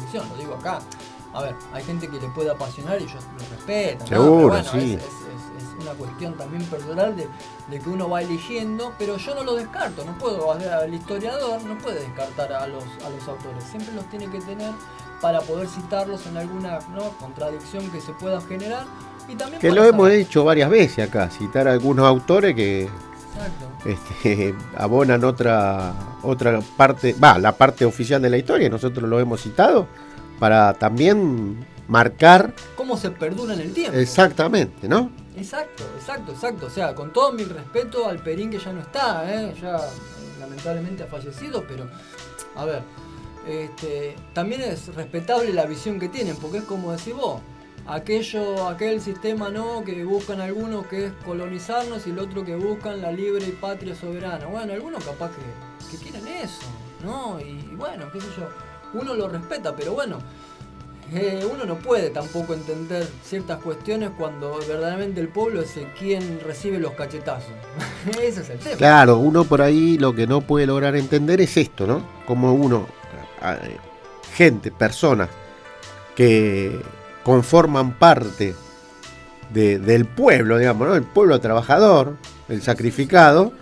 visión, lo digo acá. A ver, hay gente que le puede apasionar y yo lo respeto. Seguro, ¿no? Pero bueno, sí. Es una cuestión también personal de que uno va eligiendo, pero yo no lo descarto. No puedo, el historiador no puede descartar a los autores. Siempre los tiene que tener para poder citarlos en alguna contradicción que se pueda generar. Y también que lo hemos hecho varias veces acá, citar a algunos autores que abonan otra parte, la parte oficial de la historia, nosotros lo hemos citado para también marcar cómo se perdura en el tiempo. Exactamente, ¿no? Exacto. O sea, con todo mi respeto al Perín, que ya no está, ya lamentablemente ha fallecido, pero a ver, también es respetable la visión que tienen, porque es como decís vos, aquel sistema que buscan algunos que es colonizarnos y el otro que buscan la libre y patria soberana. Bueno, algunos capaz que quieren eso, ¿no? Y bueno, qué sé yo, uno lo respeta, pero bueno, uno no puede tampoco entender ciertas cuestiones cuando verdaderamente el pueblo es quien recibe los cachetazos. Ese es el tema. Claro, uno por ahí lo que no puede lograr entender es esto, ¿no? Como personas que conforman parte del pueblo, digamos, ¿no? El pueblo trabajador, el sacrificado,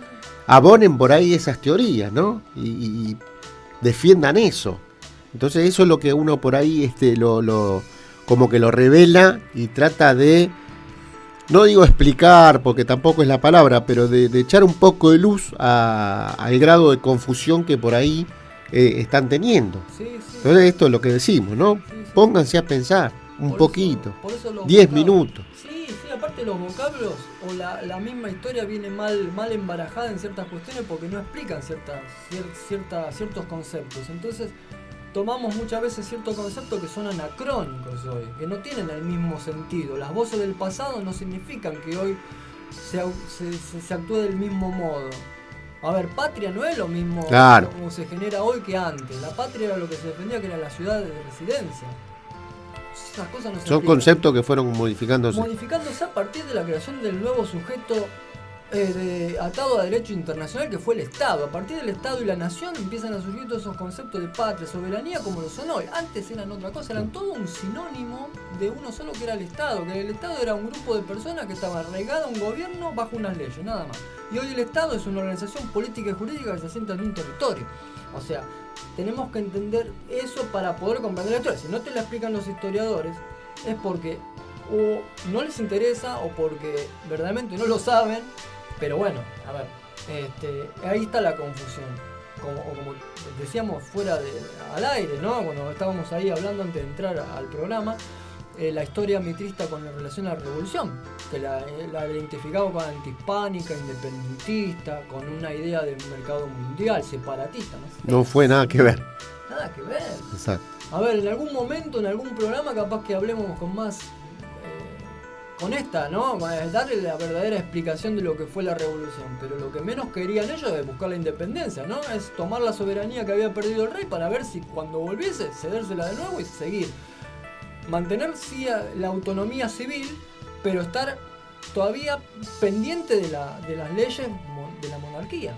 abonen por ahí esas teorías, ¿no? Y defiendan eso. Entonces eso es lo que uno por ahí como que lo revela y trata de, no digo explicar porque tampoco es la palabra, pero de echar un poco de luz al grado de confusión que por ahí están teniendo. Sí. Entonces esto es lo que decimos, ¿no? Sí. Pónganse a pensar un poquito, 10 minutos. Sí, aparte los vocablos o la misma historia viene mal embarajada en ciertas cuestiones porque no explican ciertos conceptos. Entonces tomamos muchas veces ciertos conceptos que son anacrónicos hoy, que no tienen el mismo sentido. Las voces del pasado no significan que hoy se actúe del mismo modo. A ver, patria no es lo mismo como se genera hoy que antes. La patria era lo que se defendía, que era la ciudad de residencia. Esas cosas no se Son conceptos que fueron modificándose a partir de la creación del nuevo sujeto atado a derecho internacional, que fue el Estado. A partir del Estado y la nación empiezan a surgir todos esos conceptos de patria, soberanía, como lo son hoy. Antes eran otra cosa, eran todo un sinónimo de uno solo, que era el Estado. Que el Estado era un grupo de personas que estaba arraigada a un gobierno bajo unas leyes, nada más. Y hoy el Estado es una organización política y jurídica que se asienta en un territorio. O sea, tenemos que entender eso para poder comprender la historia. Si no te la explican los historiadores, es porque o no les interesa o porque verdaderamente no lo saben, Pero bueno, a ver, ahí está la confusión. Como decíamos al aire, ¿no? Cuando estábamos ahí hablando antes de entrar al programa, la historia mitrista con relación a la revolución, que la identificaba con antihispánica, independentista, con una idea de un mercado mundial, separatista. No fue nada que ver. Nada que ver. Exacto. A ver, en algún momento, en algún programa, capaz que hablemos con más... con esta, ¿no? Darle la verdadera explicación de lo que fue la revolución. Pero lo que menos querían ellos es buscar la independencia, ¿no? Es tomar la soberanía que había perdido el rey para ver si cuando volviese, cedérsela de nuevo y seguir. Mantener sí la autonomía civil, pero estar todavía pendiente de las leyes de la monarquía.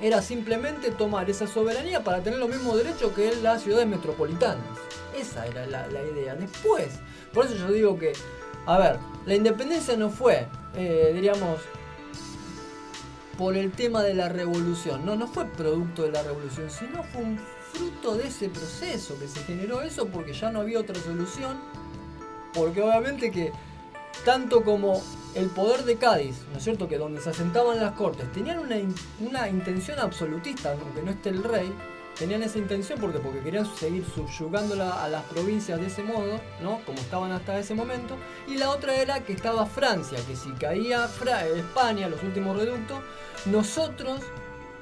Era simplemente tomar esa soberanía para tener los mismos derechos que las ciudades metropolitanas. Esa era la idea. Después, por eso yo digo que, a ver, la independencia no fue, diríamos, por el tema de la revolución. No fue producto de la revolución, sino fue un fruto de ese proceso que se generó eso porque ya no había otra solución. Porque obviamente que tanto como el poder de Cádiz, ¿no es cierto?, que donde se asentaban las cortes, tenían una intención absolutista, aunque no esté el rey, tenían esa intención porque querían seguir subyugando a las provincias de ese modo, ¿no?, como estaban hasta ese momento. Y la otra era que estaba Francia, que si caía España, los últimos reductos, nosotros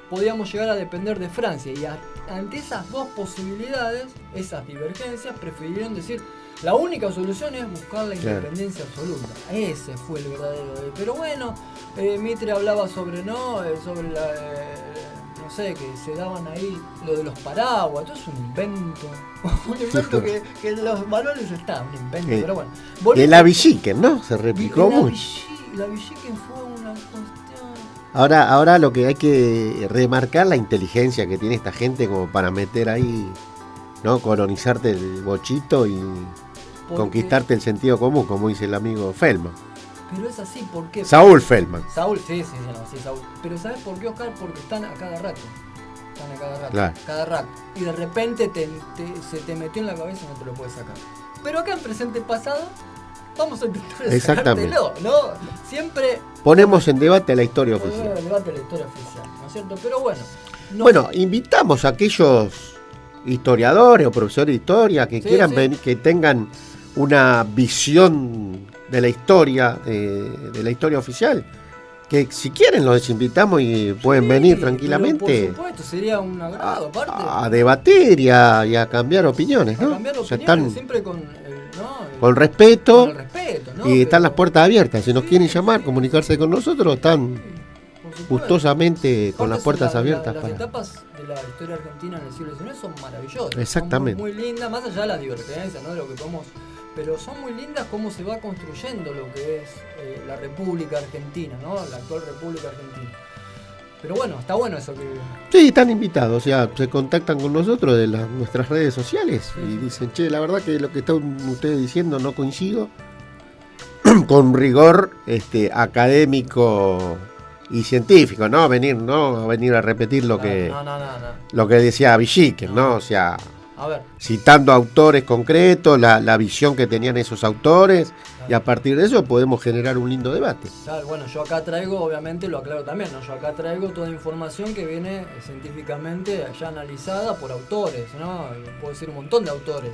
podíamos llegar a depender de Francia. Y ante esas dos posibilidades, esas divergencias, prefirieron decir: la única solución es buscar la independencia absoluta. Ese fue el verdadero. Pero bueno, Mitre hablaba sobre no sé, que se daban ahí lo de los paraguas. Todo es un invento. Un invento que en los valores está, un invento. Pero bueno. El Avilliquen, ¿no? Se replicó mucho. La Avilliquen fue una cuestión. Ahora lo que hay que remarcar la inteligencia que tiene esta gente como para meter ahí, ¿no? Colonizarte el bochito y conquistarte el sentido común, como dice el amigo Feldman. Pero es así, ¿por qué? Saúl Feldman. Saúl, sí, Saúl. Pero ¿sabes por qué, Oscar? Porque están a cada rato. Claro. Cada rato. Y de repente se te metió en la cabeza y no te lo puedes sacar. Pero acá en presente pasado, vamos a intentar sacártelo, ¿no? Siempre ponemos en debate la historia oficial. ¿No es cierto? Pero bueno. Invitamos a aquellos historiadores o profesores de historia que quieran venir, que tengan una visión de la historia, de la historia oficial, que si quieren los invitamos y pueden venir tranquilamente. Por supuesto, sería un agrado, aparte. A debatir y a cambiar opiniones, ¿no? Están siempre con respeto, ¿no? Y están las puertas abiertas. Si nos quieren llamar, comunicarse con nosotros, están gustosamente con las puertas abiertas. Las etapas de la historia argentina en el siglo XIX son maravillosas. Exactamente. Son muy lindas, más allá de las divergencias, ¿no?, de lo que podemos. Pero son muy lindas cómo se va construyendo lo que es la República Argentina, ¿no? La actual República Argentina. Pero bueno, está bueno eso que... Sí, están invitados, o sea, se contactan con nosotros de nuestras redes sociales y dicen: che, la verdad que lo que están ustedes diciendo no coincido, con rigor académico y científico, no venir a repetir lo que decía Avilliquen, ¿no? O sea, a ver, citando autores concretos, la visión que tenían esos autores, y a partir de eso podemos generar un lindo debate. Claro, bueno, yo acá traigo, obviamente lo aclaro también, ¿no? Yo acá traigo toda información que viene científicamente ya analizada por autores, ¿no? Puedo decir un montón de autores.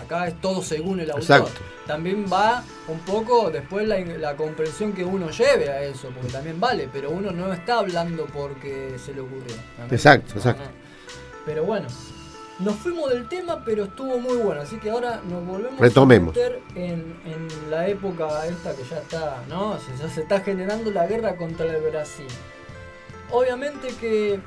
Acá es todo según el autor. Exacto. También va un poco después la comprensión que uno lleve a eso, porque también vale, pero uno no está hablando porque se le ocurrió. ¿No? Exacto. Pero bueno, nos fuimos del tema, pero estuvo muy bueno, así que ahora nos volvemos Retomemos. a meter en la época esta que ya está, ¿no? Ya se está generando la guerra contra el Brasil. Obviamente que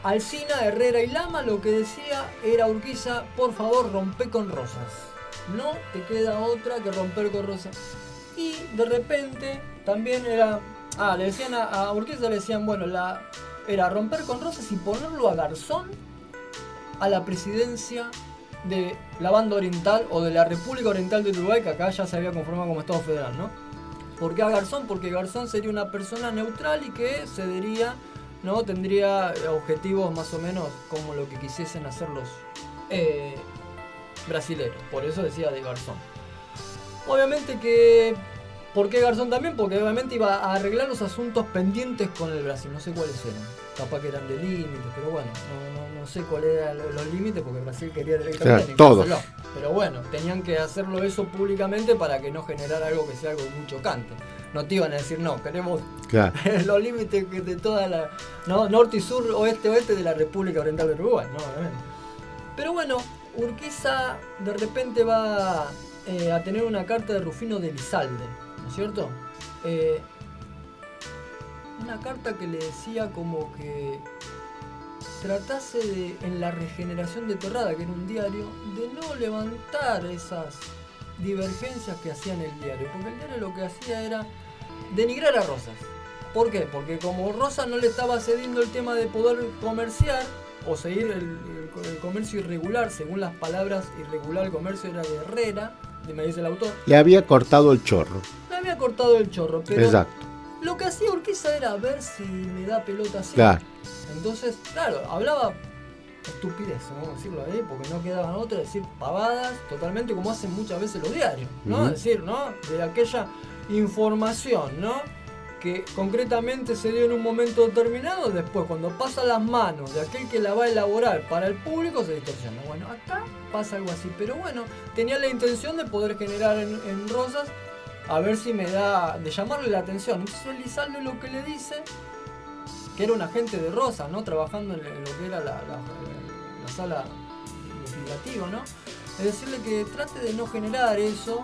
Alsina, Herrera y Lama lo que decía era: Urquiza, por favor, rompe con Rosas. No te queda otra que romper con Rosas. Y de repente también era... le decían a Urquiza, le decían, bueno, era romper con Rosas y ponerlo a Garzón a la presidencia de la Banda Oriental o de la República Oriental del Uruguay, que acá ya se había conformado como Estado Federal, ¿no? ¿Por qué a Garzón? Porque Garzón sería una persona neutral y que cedería, ¿no? Tendría objetivos más o menos como lo que quisiesen hacer los brasileros. Por eso decía de Garzón. Obviamente que ¿Por qué Garzón también? Porque obviamente iba a arreglar los asuntos pendientes con el Brasil. No sé cuáles eran. Capaz que eran de límites, pero bueno, no sé cuáles eran los límites porque Brasil quería directamente todo. Pero bueno, tenían que hacerlo eso públicamente para que no generara algo que sea algo muy chocante. No te iban a decir, no, queremos los límites de toda la... norte y sur, oeste de la República Oriental de Uruguay. No, obviamente. Pero bueno, Urquiza de repente va a tener una carta de Rufino de Elizalde, ¿no es cierto? Una carta que le decía como que tratase de, en la Regeneración de Torrada, que era un diario, de no levantar esas divergencias que hacían el diario, porque el diario lo que hacía era denigrar a Rosas. ¿Por qué? Porque como Rosas no le estaba cediendo el tema de poder comerciar o seguir el comercio irregular, según las palabras irregular, el comercio era de Herrera, me dice el autor. Le había cortado el chorro. Le había cortado el chorro, pero exacto. Lo que hacía Urquiza era ver si me da pelota así. Claro. Entonces, claro, hablaba estupidez, vamos a decirlo ahí, porque no quedaban otras, decir pavadas totalmente como hacen muchas veces los diarios, ¿no? Es decir, ¿no? De aquella información, ¿no? Que concretamente se dio en un momento determinado, después cuando pasa a las manos de aquel que la va a elaborar para el público se distorsiona. Bueno, acá pasa algo así, pero bueno, tenía la intención de poder generar en Rosas, a ver si me da, de llamarle la atención. Entonces Elizalde lo que le dice, que era un agente de Rosas, ¿no? Trabajando en lo que era la sala legislativa, ¿no? Es decirle que trate de no generar eso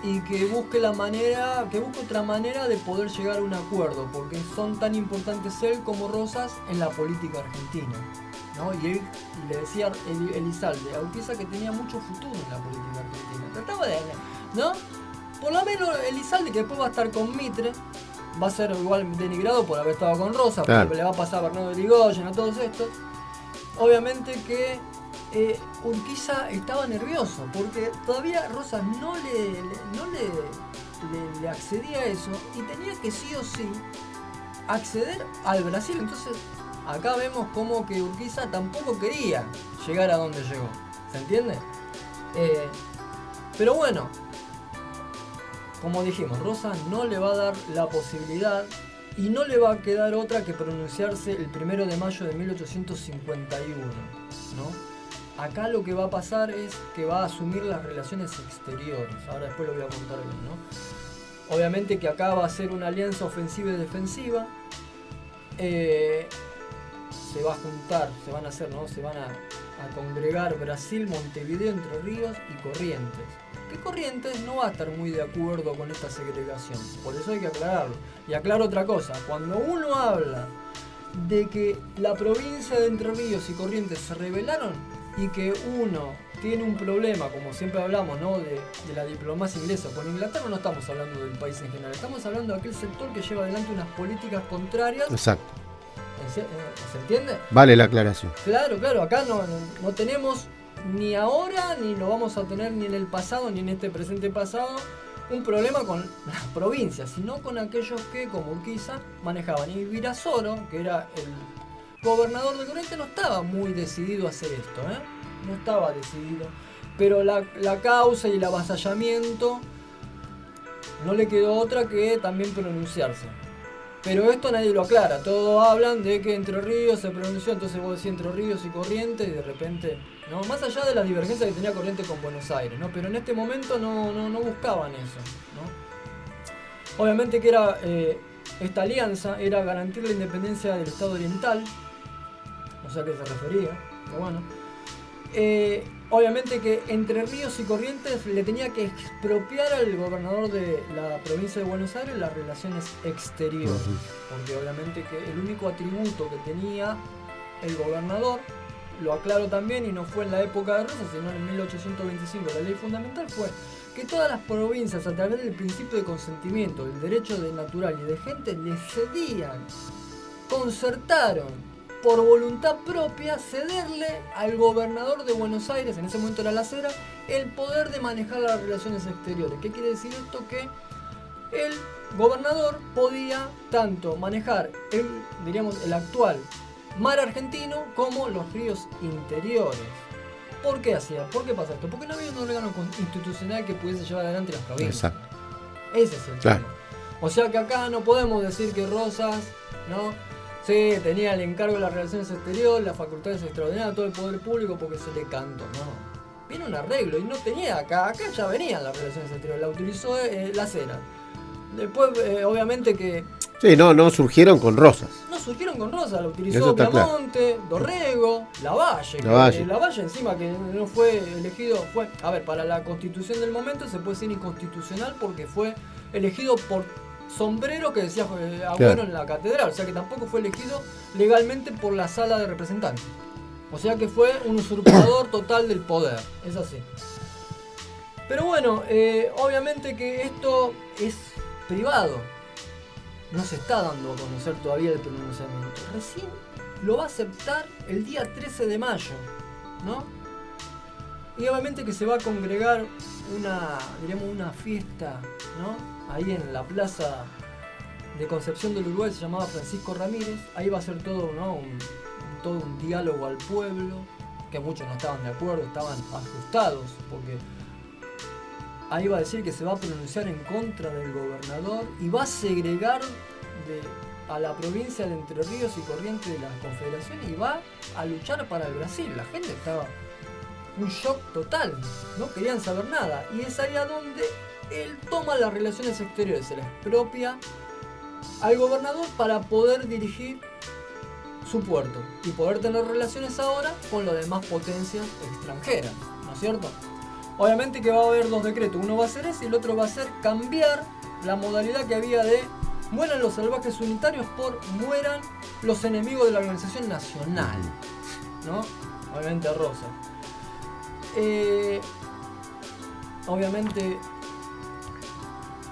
y que busque otra manera de poder llegar a un acuerdo, porque son tan importantes él como Rosas en la política argentina, ¿no? Y él le decía Elizalde a Urquiza que tenía mucho futuro en la política argentina. Trataba de, ¿no? Por lo menos Elizalde, que después va a estar con Mitre, va a ser igual denigrado por haber estado con Rosas, claro. Porque le va a pasar a Bernardo de Irigoyen, a todos estos. Obviamente que Urquiza estaba nervioso porque todavía Rosas no le accedía a eso y tenía que sí o sí acceder al Brasil. Entonces acá vemos como que Urquiza tampoco quería llegar a donde llegó, ¿se entiende? Pero bueno, como dijimos, Rosas no le va a dar la posibilidad y no le va a quedar otra que pronunciarse el 1 de mayo de 1851, ¿no? Acá lo que va a pasar es que va a asumir las relaciones exteriores. Ahora después lo voy a contar bien, ¿no? Obviamente que acá va a ser una alianza ofensiva y defensiva. Se va a juntar, se van a hacer, ¿no? Se van a congregar Brasil, Montevideo, Entre Ríos y Corrientes. Que Corrientes no va a estar muy de acuerdo con esta segregación. Por eso hay que aclararlo. Y aclaro otra cosa. Cuando uno habla de que la provincia de Entre Ríos y Corrientes se rebelaron y que uno tiene un problema, como siempre hablamos, ¿no? de la diplomacia inglesa con Inglaterra, no estamos hablando del país en general. Estamos hablando de aquel sector que lleva adelante unas políticas contrarias. Exacto. ¿Se entiende? Vale la aclaración. Claro. Acá no tenemos ni ahora, ni lo vamos a tener ni en el pasado, ni en este presente pasado, un problema con las provincias, sino con aquellos que, como Urquiza, manejaban. Y Virasoro, que era el gobernador de Corrientes, no estaba muy decidido a hacer esto, ¿eh? No estaba decidido. Pero la causa y el avasallamiento no le quedó otra que también pronunciarse. Pero esto nadie lo aclara, todos hablan de que Entre Ríos se pronunció, entonces vos decís Entre Ríos y Corrientes y de repente, ¿no? Más allá de la divergencia que tenía Corrientes con Buenos Aires, ¿no? Pero en este momento no buscaban eso, ¿no? Obviamente que era esta alianza era garantir la independencia del Estado Oriental, o sea que se refería, pero bueno. Obviamente que Entre Ríos y Corrientes le tenía que expropiar al gobernador de la provincia de Buenos Aires las relaciones exteriores, porque obviamente que el único atributo que tenía el gobernador, lo aclaro también, y no fue en la época de Rosas, sino en 1825, la ley fundamental fue que todas las provincias, a través del principio de consentimiento, del derecho de natural y de gente, le cedían, concertaron por voluntad propia cederle al gobernador de Buenos Aires, en ese momento era La Cera, el poder de manejar las relaciones exteriores. ¿Qué quiere decir esto? Que el gobernador podía tanto manejar el actual mar argentino como los ríos interiores. ¿Por qué hacía? ¿Por qué pasa esto? Porque no había un órgano institucional que pudiese llevar adelante las provincias. Exacto. Ese es el Claro. tema. O sea que acá no podemos decir que Rosas, ¿no? Sí, tenía el encargo de las relaciones exteriores, las facultades extraordinarias, todo el poder público porque se le cantó, no. Viene un arreglo y no tenía acá ya venían las relaciones exteriores, la utilizó la cena. Después, obviamente que Sí, no surgieron con Rosas. no surgieron con Rosas, la Eso utilizó está claro. Piamonte, Dorrego, Lavalle. Lavalle encima que no fue elegido, a ver, para la constitución del momento se puede decir inconstitucional porque fue elegido por sombrero que decía Agüero Claro. en la catedral, o sea que tampoco fue elegido legalmente por la sala de representantes. O sea que fue un usurpador total del poder, es así. Pero bueno, obviamente que esto es privado. No se está dando a conocer todavía el pronunciamiento. Recién lo va a aceptar el día 13 de mayo, ¿no? Y obviamente que se va a congregar una fiesta, ¿no? Ahí en la plaza de Concepción del Uruguay, se llamaba Francisco Ramírez. Ahí va a ser todo, ¿no? Todo un diálogo al pueblo, que muchos no estaban de acuerdo, estaban asustados, porque ahí va a decir que se va a pronunciar en contra del gobernador y va a segregar a la provincia de Entre Ríos y Corrientes de la Confederación y va a luchar para el Brasil. La gente estaba un shock total, no querían saber nada. Y es ahí a donde él toma las relaciones exteriores, se las expropia al gobernador para poder dirigir su puerto y poder tener relaciones ahora con las demás potencias extranjeras, ¿no es cierto? Obviamente que va a haber dos decretos, uno va a ser ese y el otro va a ser cambiar la modalidad que había de mueran los salvajes unitarios por mueran los enemigos de la organización nacional, ¿no? Obviamente Rosa. Obviamente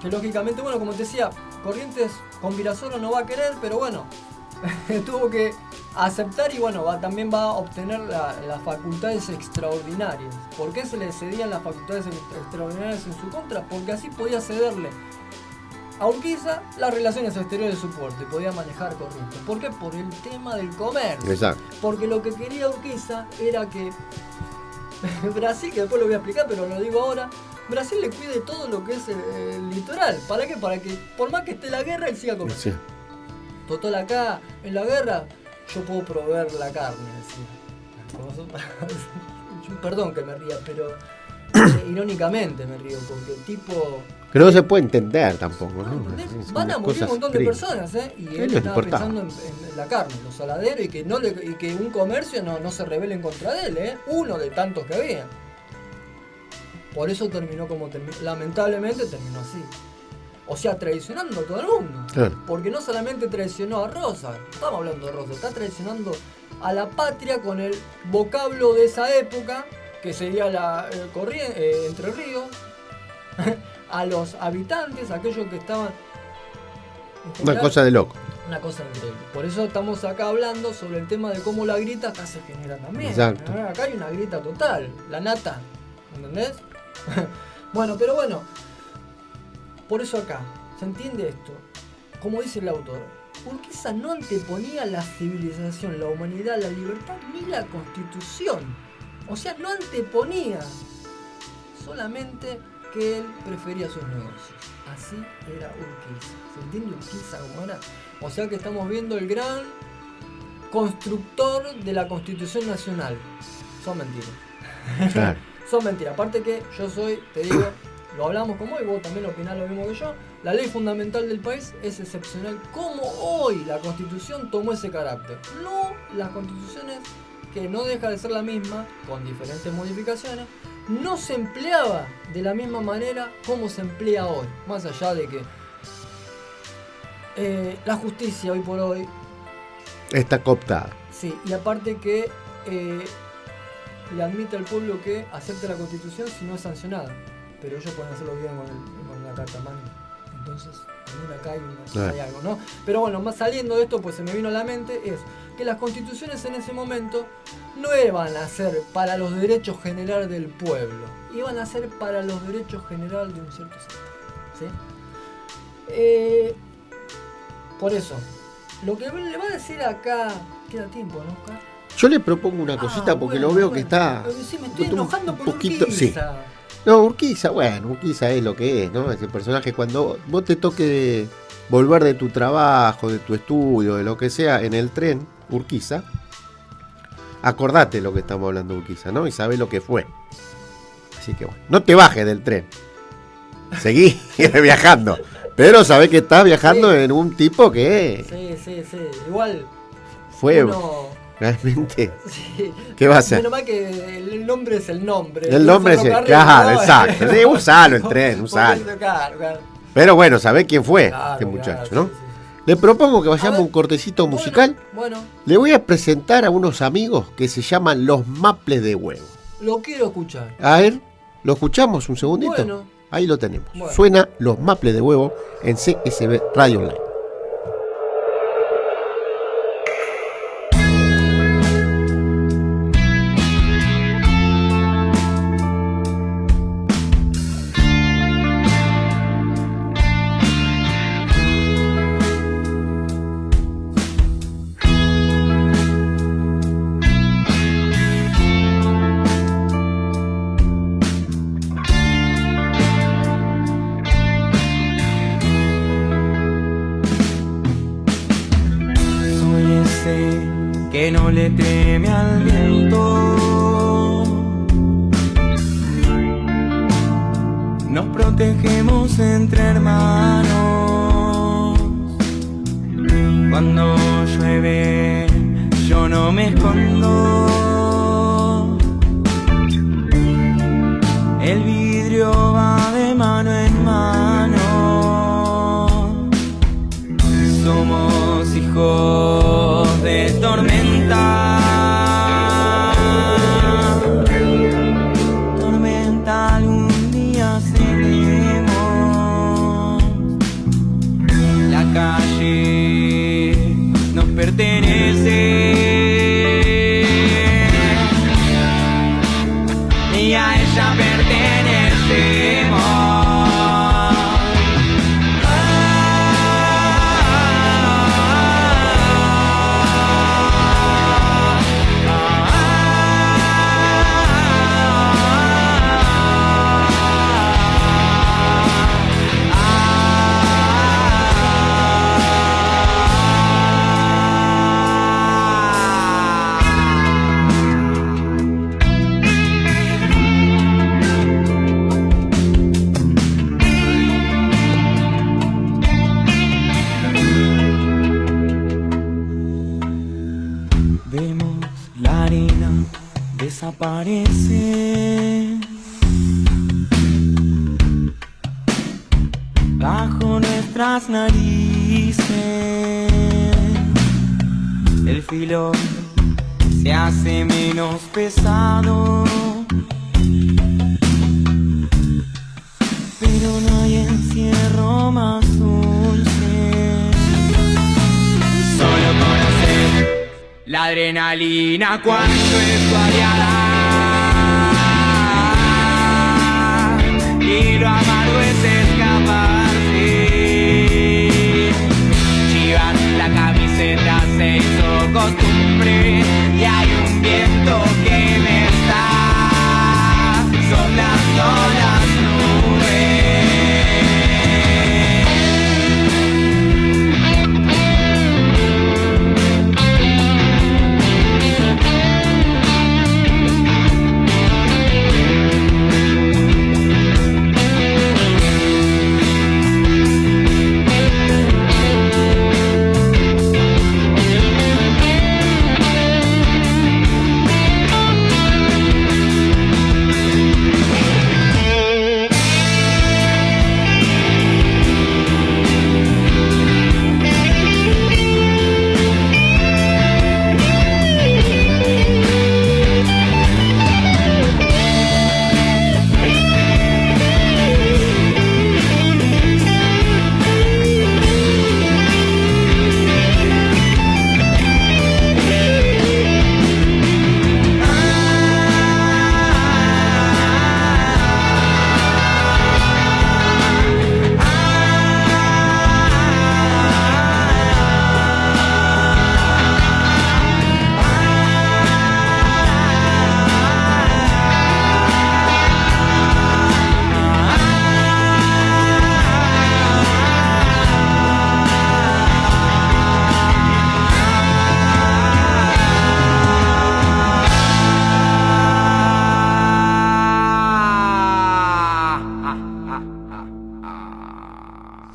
que lógicamente, bueno, como te decía, Corrientes con Virasoro no va a querer, pero bueno, tuvo que aceptar y bueno, también va a obtener las facultades extraordinarias. ¿Por qué se le cedían las facultades extraordinarias en su contra? Porque así podía cederle a Urquiza las relaciones exteriores de su puerto y podía manejar Corrientes. ¿Por qué? Por el tema del comercio. Exacto. Porque lo que quería Urquiza era que Brasil, que después lo voy a explicar, pero lo digo ahora, Brasil le cuide todo lo que es el litoral. ¿Para qué? Para que por más que esté la guerra, él siga comiendo. Sí. Total, acá en la guerra yo puedo proveer la carne, decía. Perdón que me ría, pero irónicamente me río, porque el tipo... Que no se puede entender tampoco, ¿no? Van a morir un montón de personas, y él les estaba importaba. pensando en la carne, los saladeros, y que un comercio no se rebele en contra de él, uno de tantos que había. Por eso terminó como terminó, lamentablemente terminó así. O sea, traicionando a todo el mundo. Claro. Porque no solamente traicionó a Rosa, estamos hablando de Rosa, está traicionando a la patria con el vocablo de esa época, que sería Entre Ríos, a los habitantes, aquellos que estaban... Una cosa de loco. Una cosa increíble. Por eso estamos acá hablando sobre el tema de cómo la grieta acá se genera también. Exacto. Acá hay una grieta total, la nata, ¿entendés? Bueno, pero bueno, por eso acá, ¿se entiende esto? Como dice el autor, Urquiza no anteponía la civilización, la humanidad, la libertad ni la constitución. O sea, no anteponía, solamente que él prefería sus negocios. Así era Urquiza. ¿Se entiende Urquiza cómo era? O sea que estamos viendo el gran constructor de la Constitución Nacional. Son mentiras. Claro. Son mentiras. Aparte que yo soy, te digo, lo hablamos como hoy, vos también opinás lo mismo que yo. La ley fundamental del país es excepcional. Como hoy la Constitución tomó ese carácter. No las constituciones, que no deja de ser la misma, con diferentes modificaciones, no se empleaba de la misma manera como se emplea hoy. Más allá de que la justicia hoy por hoy, Está cooptada. sí, y aparte que le admite al pueblo que acepte la Constitución si no es sancionada. Pero ellos pueden hacerlo bien con la carta magna. Entonces, también acá hay algo, ¿no? Pero bueno, más saliendo de esto, pues se me vino a la mente, es que las constituciones en ese momento no iban a ser para los derechos generales del pueblo, iban a ser para los derechos generales de un cierto sector, ¿sí? Por eso, lo que le va a decir acá, queda tiempo, ¿no, Oscar? Yo le propongo una cosita porque bueno, lo veo que está Sí, me estoy un enojando por poquito, sí. Urquiza. No, Urquiza, bueno, Urquiza es lo que es, ¿no? Ese personaje, cuando vos te toque volver de tu trabajo, de tu estudio, de lo que sea, en el tren, Urquiza, acordate lo que estamos hablando de Urquiza, ¿no? Y sabés lo que fue. Así que bueno, no te bajes del tren. Seguí viajando. Pero sabés que estás viajando en un tipo que Sí. Igual. fue Uno, realmente. sí. ¿Qué va a hacer? Menos mal que el nombre es el nombre. El nombre es el. Claro, exacto. Sí, usalo el tren, usalo. Claro. Pero bueno, sabés quién fue Claro, este muchacho, claro, ¿no? sí. Le propongo que vayamos A a ver, un cortecito musical. Bueno, Le voy a presentar a unos amigos que se llaman Los Maples de Huevo. lo quiero escuchar. A ver, ¿lo escuchamos un segundito? Bueno. Ahí lo tenemos. Bueno. Suena Los Maples de Huevo en CSB Radio Online. Que no le teme al viento, nos protegemos entre hermanos. Cuando llueve yo no me escondo, el vidrio va de mano en mano. Somos hijos de tormenta, tormenta algún día seremos. La calle nos pertenece y a ella pertenecemos. Vemos la arena desaparece bajo nuestras narices. El filo se hace menos pesado, pero no hay encierro más dulce. Solo conocer la adrenalina cuando es tu aliada, y lo amargo es escaparse. Chivas la camiseta se hizo costumbre y hay un viento que me está soplando las nubes.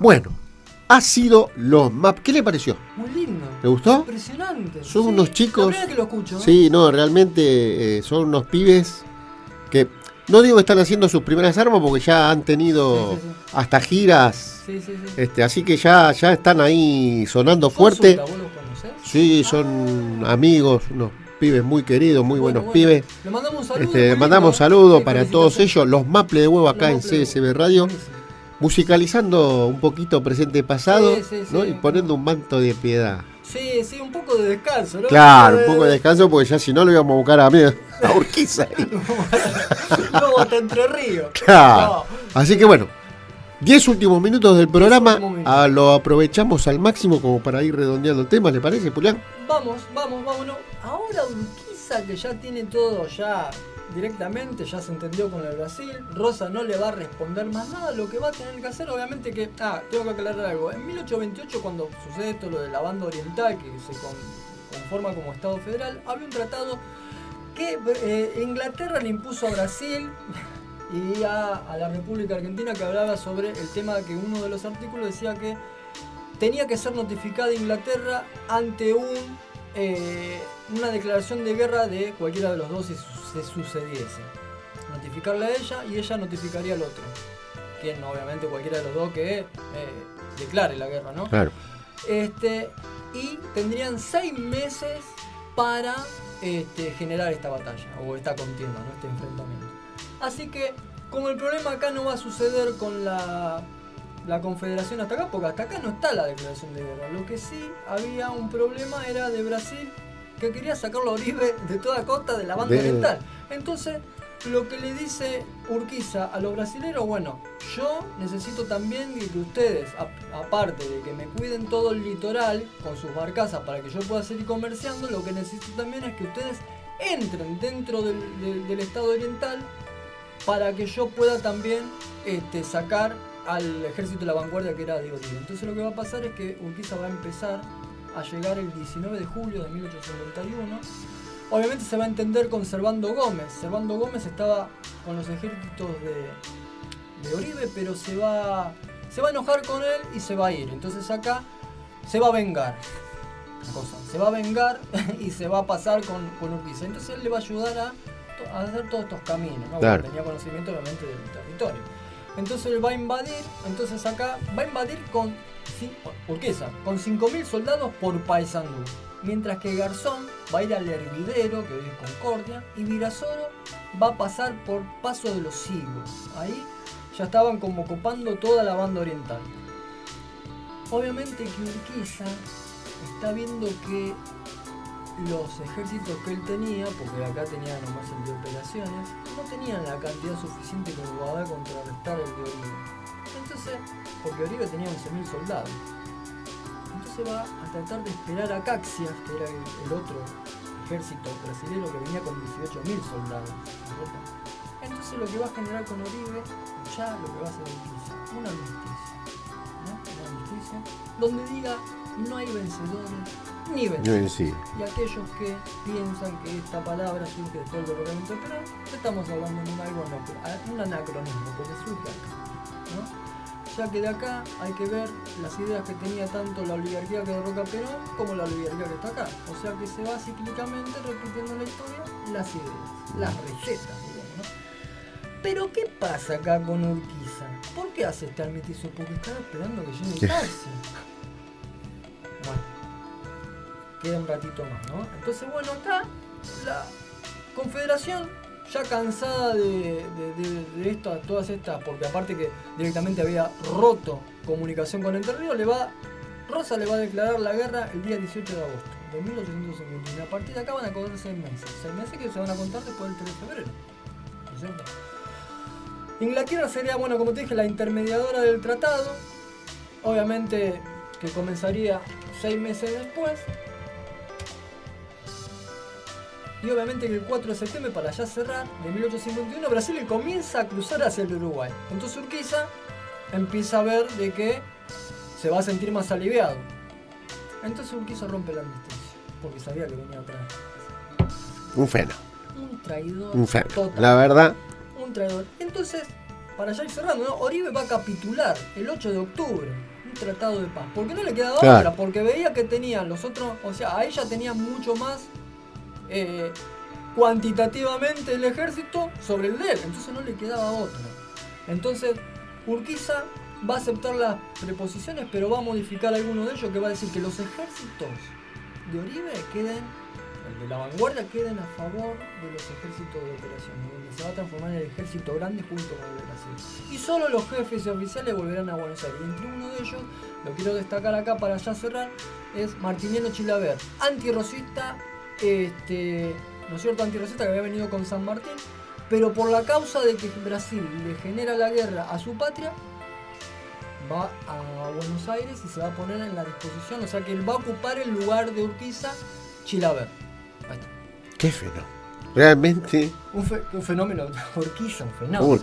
Bueno, ha sido los MAP. ¿Qué le pareció? Muy lindo. ¿Le gustó? Impresionante. Son unos chicos. La primera que lo escucho. Sí, no, realmente son unos pibes que no digo que están haciendo sus primeras armas porque ya han tenido Sí. hasta giras. Sí. Sí. Así que ya están ahí sonando fuerte. Consulta, ¿vos los conocés? Sí, son amigos, unos pibes muy queridos, muy buenos Bueno. pibes. Le mandamos un saludo. Le muy mandamos lindo, ¿eh? saludos Sí, para todos felicitaciones. ellos, los Maple de Huevo acá Los en Maple de CSB Huevo. Radio, Buenísimo. musicalizando un poquito presente y pasado, Sí. ¿no? Y poniendo un manto de piedad. Sí, un poco de descanso, ¿no? Claro, un poco de descanso porque ya si no lo íbamos a buscar a mí, a Urquiza. Luego hasta Entre Ríos. Claro. Así que bueno, 10 últimos minutos del programa, últimos minutos. lo aprovechamos al máximo como para ir redondeando el tema, ¿le parece, Julián? Vámonos. Ahora Urquiza, que ya tiene todo ya directamente, ya se entendió con el Brasil. Rosa no le va a responder más nada. Lo que va a tener que hacer, obviamente que... tengo que aclarar algo. En 1828, cuando sucede esto, lo de la banda oriental, que se conforma como Estado federal, había un tratado que Inglaterra le impuso a Brasil y a la República Argentina, que hablaba sobre el tema que uno de los artículos decía que tenía que ser notificada Inglaterra ante una declaración de guerra de cualquiera de los dos si se sucediese. Notificarle a ella y ella notificaría al otro. Quien obviamente cualquiera de los dos que declare la guerra, ¿no? Claro. Y tendrían 6 meses para generar esta batalla o esta contienda, ¿no? Este enfrentamiento. Así que, como el problema acá no va a suceder con la Confederación hasta acá, porque hasta acá no está la declaración de guerra. Lo que sí había un problema era de Brasil, que quería sacarlo a Oribe de toda costa de la banda oriental. Entonces, lo que le dice Urquiza a los brasileños, bueno, yo necesito también que ustedes, aparte de que me cuiden todo el litoral con sus barcazas para que yo pueda seguir comerciando, lo que necesito también es que ustedes entren dentro del Estado oriental para que yo pueda también sacar al ejército de la vanguardia que era de Oribe. Entonces lo que va a pasar es que Urquiza va a empezar a llegar el 19 de julio de 1851. Obviamente se va a entender con Servando Gómez. Servando Gómez estaba con los ejércitos de Oribe, pero se va a enojar con él y se va a ir. Entonces acá se va a vengar. Se va a vengar y se va a pasar con Urquiza. Entonces él le va a ayudar a hacer todos estos caminos, ¿no? Claro. Porque tenía conocimiento obviamente del territorio. Entonces él va a invadir, con Urquiza, con 5.000 soldados por Paysandú. Mientras que Garzón va a ir al Hervidero, que hoy es Concordia, y Virasoro va a pasar por Paso de los Siglos. Ahí ya estaban como copando toda la banda oriental. Obviamente que Urquiza está viendo que los ejércitos que él tenía, porque acá tenía nomás el de operaciones, no tenían la cantidad suficiente como para contrarrestar el de Oribe. Entonces, porque Oribe tenía 11.000 soldados. Entonces va a tratar de esperar a Caxias, que era el otro ejército brasileño que venía con 18.000 soldados. ¿Verdad? Entonces lo que va a generar con Oribe, ya lo que va a hacer Urquiza, una armisticio, ¿no? Una armisticio donde diga no hay vencedores ni vencidos. Sí. Y aquellos que piensan que esta palabra surge después del derrocamiento de Perón, estamos hablando de un anacronismo, porque surge acá, ¿no? Ya que de acá hay que ver las ideas que tenía tanto la oligarquía que derroca a Perón como la oligarquía que está acá. O sea que se va cíclicamente repitiendo en la historia las ideas, las recetas, digamos, ¿no? Pero ¿qué pasa acá con Urquiza? ¿Por qué hace este armisticio? Porque estaba esperando que llegue el taxi. Bueno, queda un ratito más, ¿no? Entonces, bueno, acá la Confederación, ya cansada de todas estas, porque aparte que directamente había roto comunicación con Entre Ríos, Rosa le va a declarar la guerra el día 18 de agosto de 1851. A partir de acá van a correr 6 meses. 6 meses que se van a contar después del 3 de febrero. ¿No es cierto? Inglaterra sería, bueno, como te dije, la intermediadora del tratado. Obviamente que comenzaría 6 meses después. Y obviamente que el 4 de septiembre, para ya cerrar, de 1851, Brasil comienza a cruzar hacia el Uruguay. Entonces Urquiza empieza a ver de que se va a sentir más aliviado. Entonces Urquiza rompe la armisticio, porque sabía que venía atrás. Un fenómeno. Un traidor Un fenómeno. total. La verdad. Un traidor. Entonces, para ya ir cerrando, ¿no? Oribe va a capitular el 8 de octubre, un tratado de paz. ¿Por qué no le quedaba Claro. otra? Porque veía que tenían los otros, o sea, a ella tenían mucho más cuantitativamente el ejército sobre el de él, entonces no le quedaba otra. Entonces Urquiza va a aceptar las preposiciones, pero va a modificar alguno de ellos, que va a decir que los ejércitos de Oribe queden, el de la vanguardia, queden a favor de los ejércitos de operaciones, donde se va a transformar en el ejército grande junto con el de Brasil. Y solo los jefes oficiales volverán a Buenos Aires. Y entre uno de ellos, lo quiero destacar acá para ya cerrar, es Martiniano Chilaver, antirrosista, ¿no es cierto? Antirrosista que había venido con San Martín, pero por la causa de que Brasil le genera la guerra a su patria, va a Buenos Aires y se va a poner en la disposición, o sea que él va a ocupar el lugar de Urquiza, Chilaver. Ahí está. Qué fenómeno. Realmente, Un fenómeno, Urquiza, un fenómeno.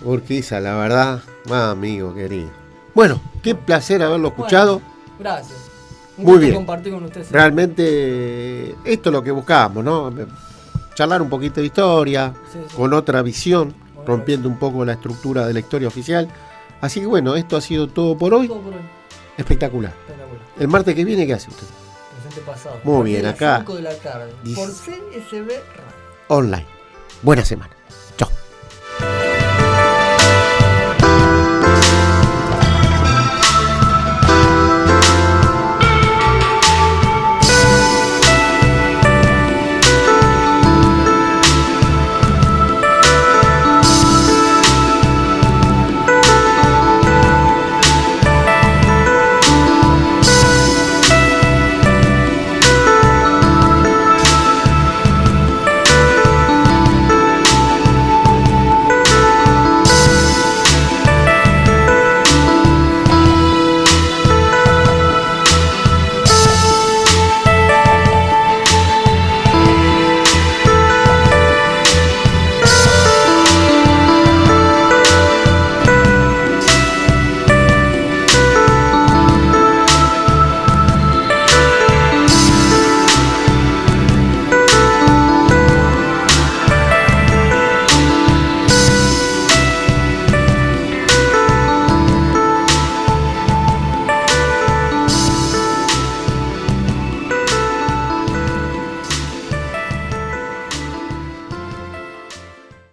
Urquiza, la verdad, más amigo querido. Bueno, qué placer haberlo escuchado. Bueno, gracias. Un Muy gusto bien. compartir con ustedes. Realmente, esto es lo que buscábamos, ¿no? Charlar un poquito de historia, Sí, sí. con otra visión, otra rompiendo un poco la estructura de la historia oficial. Así que bueno, esto ha sido todo por hoy. Todo por hoy. Espectacular. Espectacular. El martes que viene, ¿qué hace usted? Presente pasado. Muy A partir bien, de las acá. 5 de la tarde. Dice- Por CSB Radio. Online. Buena semana.